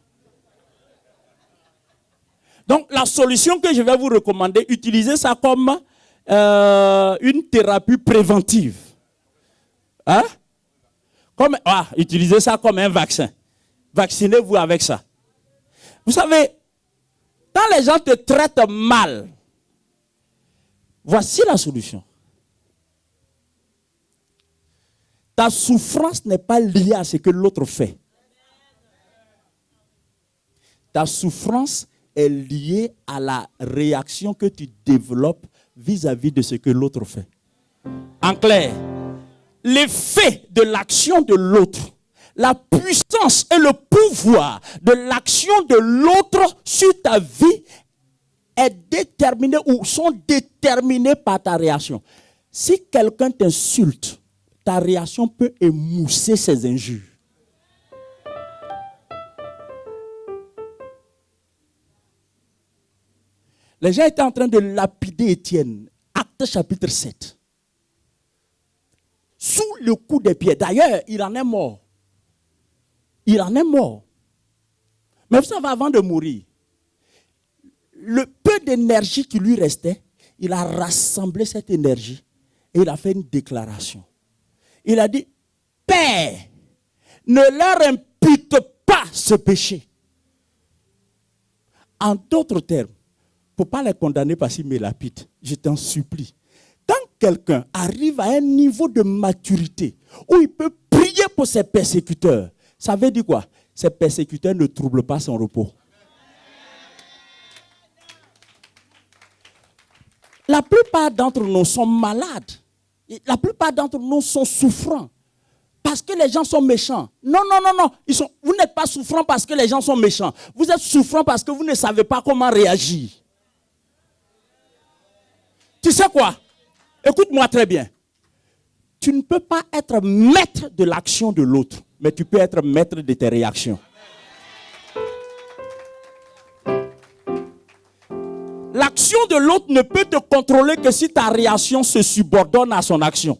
Donc, la solution que je vais vous recommander, utilisez ça comme une thérapie préventive. Hein? Utilisez ça comme un vaccin. Vaccinez-vous avec ça. Vous savez, quand les gens te traitent mal, voici la solution. Ta souffrance n'est pas liée à ce que l'autre fait. Ta souffrance est liée à la réaction que tu développes vis-à-vis de ce que l'autre fait. En clair, l'effet de l'action de l'autre, la puissance et le pouvoir de l'action de l'autre sur ta vie est déterminé ou sont déterminés par ta réaction. Si quelqu'un t'insulte, ta réaction peut émousser ses injures. Les gens étaient en train de lapider Étienne. Actes chapitre 7. Sous le coup des pieds. D'ailleurs, il en est mort. Il en est mort. Mais vous savez, avant de mourir, le peu d'énergie qui lui restait, il a rassemblé cette énergie et il a fait une déclaration. Il a dit, Père, ne leur impute pas ce péché. En d'autres termes, il ne faut pas les condamner parce qu'ils me lapident. Je t'en supplie. Quand quelqu'un arrive à un niveau de maturité où il peut prier pour ses persécuteurs, ça veut dire quoi? Ses persécuteurs ne troublent pas son repos. La plupart d'entre nous sont malades. La plupart d'entre nous sont souffrants. Parce que les gens sont méchants. Non. Vous n'êtes pas souffrant parce que les gens sont méchants. Vous êtes souffrant parce que vous ne savez pas comment réagir. Tu sais quoi? Écoute-moi très bien. Tu ne peux pas être maître de l'action de l'autre, mais tu peux être maître de tes réactions. L'action de l'autre ne peut te contrôler que si ta réaction se subordonne à son action.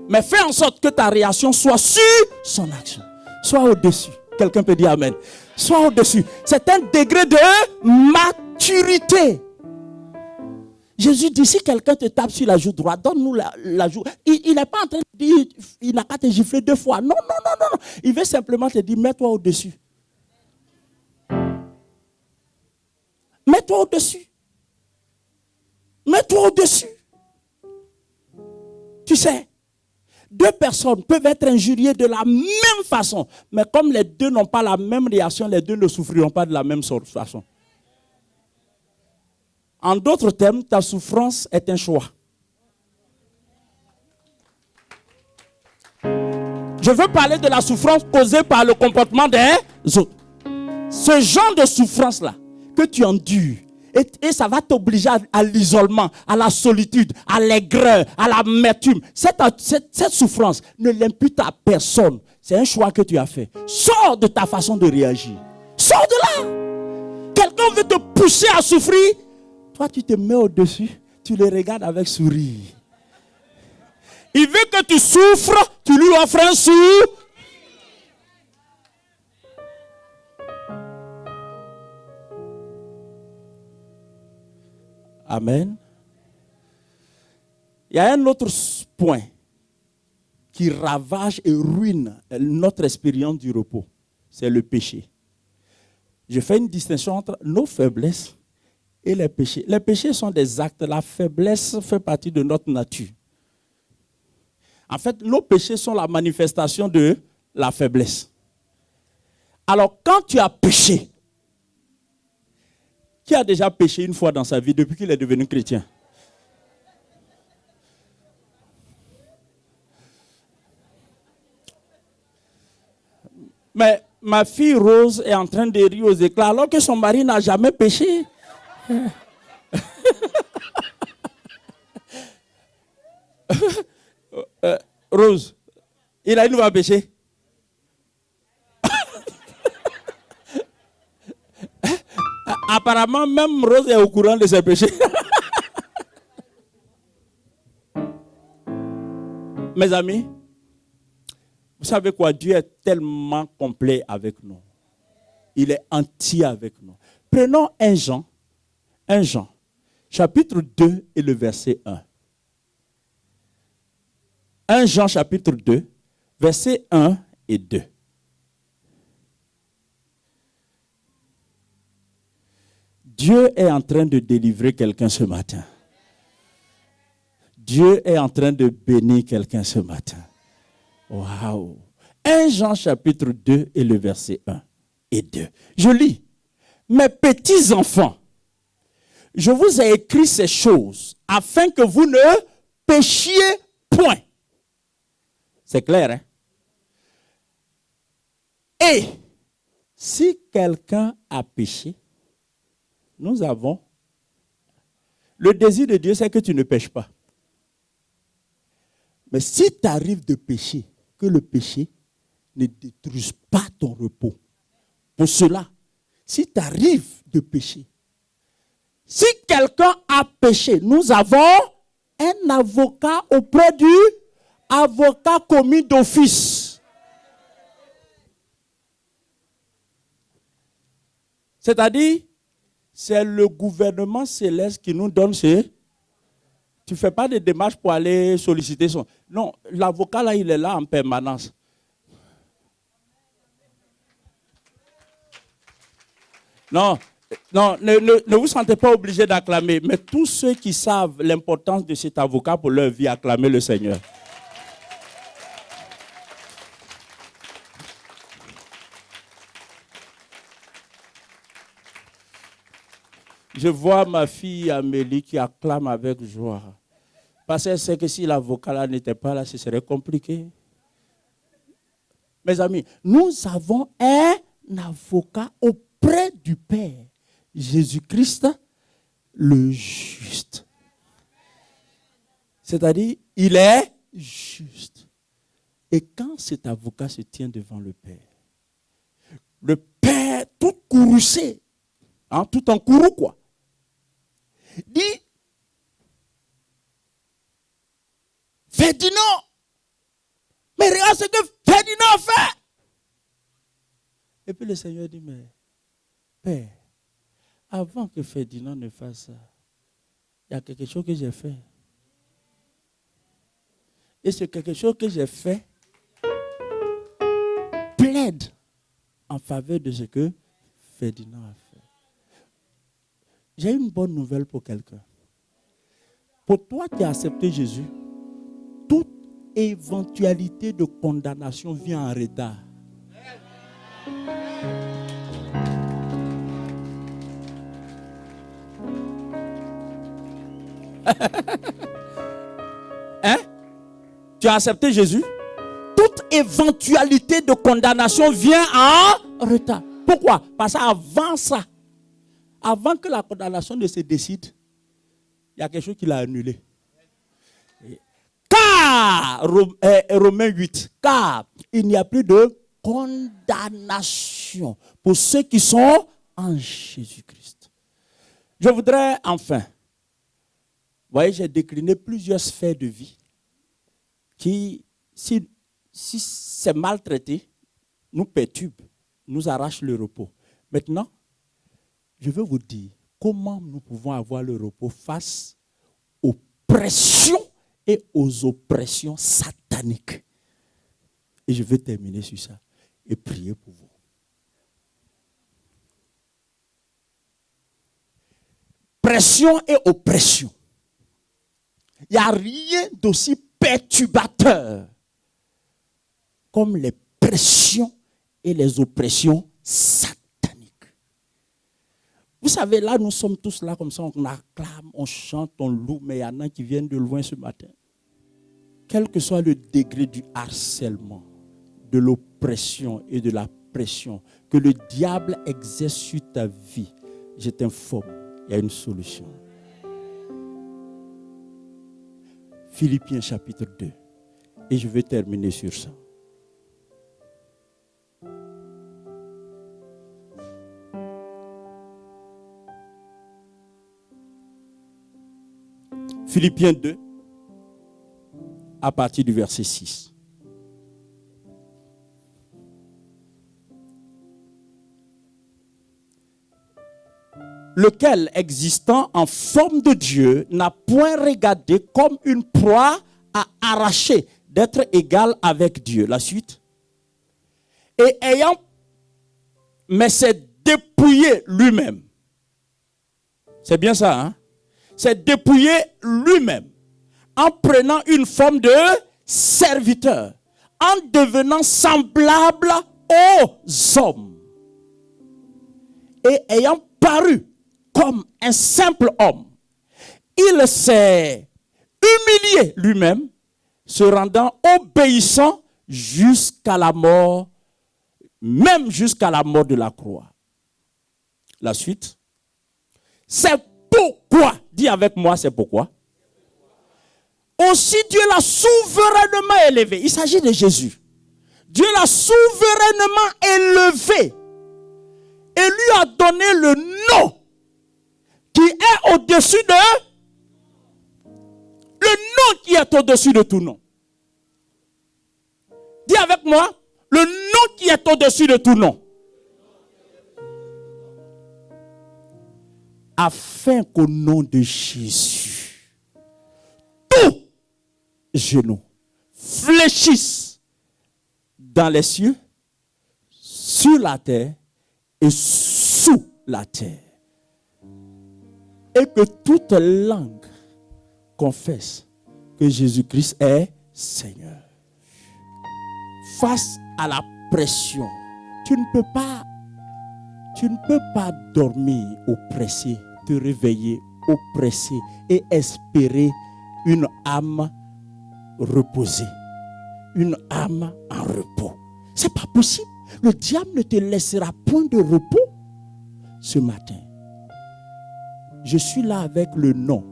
Mais fais en sorte que ta réaction soit sur son action. Soit au-dessus. Quelqu'un peut dire amen. Soit au-dessus. C'est un degré de maturité. Jésus dit, si quelqu'un te tape sur la joue droite, donne-nous la joue. Il n'est pas en train de dire, il n'a qu'à te gifler 2 fois. Non. Il veut simplement te dire, mets-toi au-dessus. Mets-toi au-dessus. Mets-toi au-dessus. Tu sais, 2 personnes peuvent être injuriées de la même façon. Mais comme les 2 n'ont pas la même réaction, les 2 ne souffriront pas de la même façon. En d'autres termes, ta souffrance est un choix. Je veux parler de la souffrance causée par le comportement des autres. Ce genre de souffrance-là, que tu endures, et ça va t'obliger à l'isolement, à la solitude, à l'aigreur, à l'amertume. Cette souffrance ne l'impute à personne. C'est un choix que tu as fait. Sors de ta façon de réagir. Sors de là. Quelqu'un veut te pousser à souffrir. Toi, tu te mets au-dessus, tu le regardes avec sourire. Il veut que tu souffres, tu lui offres un sou. Amen. Il y a un autre point qui ravage et ruine notre expérience du repos. C'est le péché. Je fais une distinction entre nos faiblesses et les péchés. Les péchés sont des actes. La faiblesse fait partie de notre nature. En fait, nos péchés sont la manifestation de la faiblesse. Alors, quand tu as péché, qui a déjà péché une fois dans sa vie depuis qu'il est devenu chrétien? Mais ma fille Rose est en train de rire aux éclats alors que son mari n'a jamais péché. Rose, il a une fois péché. Apparemment, même Rose est au courant de ses péchés. Mes amis, vous savez quoi? Dieu est tellement complet avec nous. Il est entier avec nous. Prenons 1 Jean, chapitre 2 et le verset 1. 1 Jean, chapitre 2, verset 1 et 2. Dieu est en train de délivrer quelqu'un ce matin. Dieu est en train de bénir quelqu'un ce matin. Waouh! 1 Jean chapitre 2 et le verset 1 et 2. Je lis. Mes petits enfants, je vous ai écrit ces choses afin que vous ne péchiez point. C'est clair, hein? Et si quelqu'un a péché, nous avons... Le désir de Dieu, c'est que tu ne pêches pas. Mais si tu arrives de pécher, que le péché ne détruise pas ton repos. Pour cela, si tu arrives de pécher, si quelqu'un a péché, nous avons un avocat auprès du avocat commis d'office. C'est-à-dire, c'est le gouvernement céleste qui nous donne ces... Tu ne fais pas de démarches pour aller solliciter son... Non, l'avocat là, il est là en permanence. Non, ne vous sentez pas obligé d'acclamer, mais tous ceux qui savent l'importance de cet avocat pour leur vie, acclamez le Seigneur. Je vois ma fille Amélie qui acclame avec joie. Parce qu'elle sait que si l'avocat là n'était pas là, ce serait compliqué. Mes amis, nous avons un avocat auprès du Père, Jésus-Christ, le juste. C'est-à-dire, il est juste. Et quand cet avocat se tient devant le Père tout courroucé, hein, tout en courroux quoi, dit, Ferdinand, mais regarde ce que Ferdinand fait. Et puis le Seigneur dit, mais Père, avant que Ferdinand ne fasse ça, il y a quelque chose que j'ai fait. Et ce quelque chose que j'ai fait plaide en faveur de ce que Ferdinand a fait. J'ai une bonne nouvelle pour quelqu'un. Pour toi qui as accepté Jésus, toute éventualité de condamnation vient en retard. Hein? Tu as accepté Jésus? Toute éventualité de condamnation vient en retard. Pourquoi? Parce qu'avant ça, avant que la condamnation ne se décide, il y a quelque chose qui l'a annulé. Car, Romains 8, car il n'y a plus de condamnation pour ceux qui sont en Jésus-Christ. Je voudrais enfin, vous voyez, j'ai décliné plusieurs sphères de vie qui, si c'est maltraité, nous perturbe, nous arrache le repos. Maintenant, je veux vous dire comment nous pouvons avoir le repos face aux pressions et aux oppressions sataniques. Et je vais terminer sur ça et prier pour vous. Pression et oppression. Il n'y a rien d'aussi perturbateur comme les pressions et les oppressions sataniques. Vous savez, là, nous sommes tous là comme ça, on acclame, on chante, on loue, mais il y en a qui viennent de loin ce matin. Quel que soit le degré du harcèlement, de l'oppression et de la pression que le diable exerce sur ta vie, je t'informe, il y a une solution. Philippiens chapitre 2. Et je vais terminer sur ça. Philippiens 2, à partir du verset 6. lequel, existant en forme de Dieu, n'a point regardé comme une proie à arracher d'être égal avec Dieu. La suite. Et mais s'est dépouillé lui-même. C'est bien ça, hein? S'est dépouillé lui-même en prenant une forme de serviteur, en devenant semblable aux hommes et ayant paru comme un simple homme, il s'est humilié lui-même, se rendant obéissant jusqu'à la mort, même jusqu'à la mort de la croix. La suite. C'est pourquoi, dis avec moi, c'est pourquoi. Aussi Dieu l'a souverainement élevé. Il s'agit de Jésus. Dieu l'a souverainement élevé et lui a donné le nom qui est au-dessus de... Le nom qui est au-dessus de tout nom. Dis avec moi, le nom qui est au-dessus de tout nom. Afin qu'au nom de Jésus, tout genou fléchisse dans les cieux, sur la terre et sous la terre. Et que toute langue confesse que Jésus-Christ est Seigneur. Face à la pression, tu ne peux pas dormir oppressé, te réveiller oppressé et espérer une âme reposée, une âme en repos. C'est pas possible. Le diable ne te laissera point de repos ce matin. Je suis là avec le nom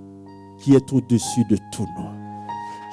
qui est au-dessus de tout nom.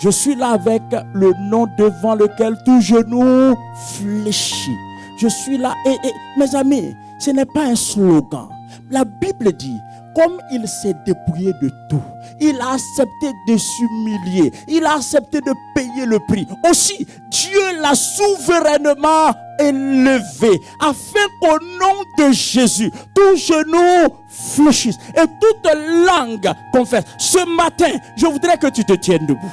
Je suis là avec le nom devant lequel tout genou fléchit. Je suis là et mes amis, ce n'est pas un slogan. La Bible dit, comme il s'est dépouillé de tout, il a accepté de s'humilier, il a accepté de payer le prix. Aussi, Dieu l'a souverainement élevé, afin qu'au nom de Jésus, tout genou fléchisse et toute langue confesse. Ce matin, je voudrais que tu te tiennes debout.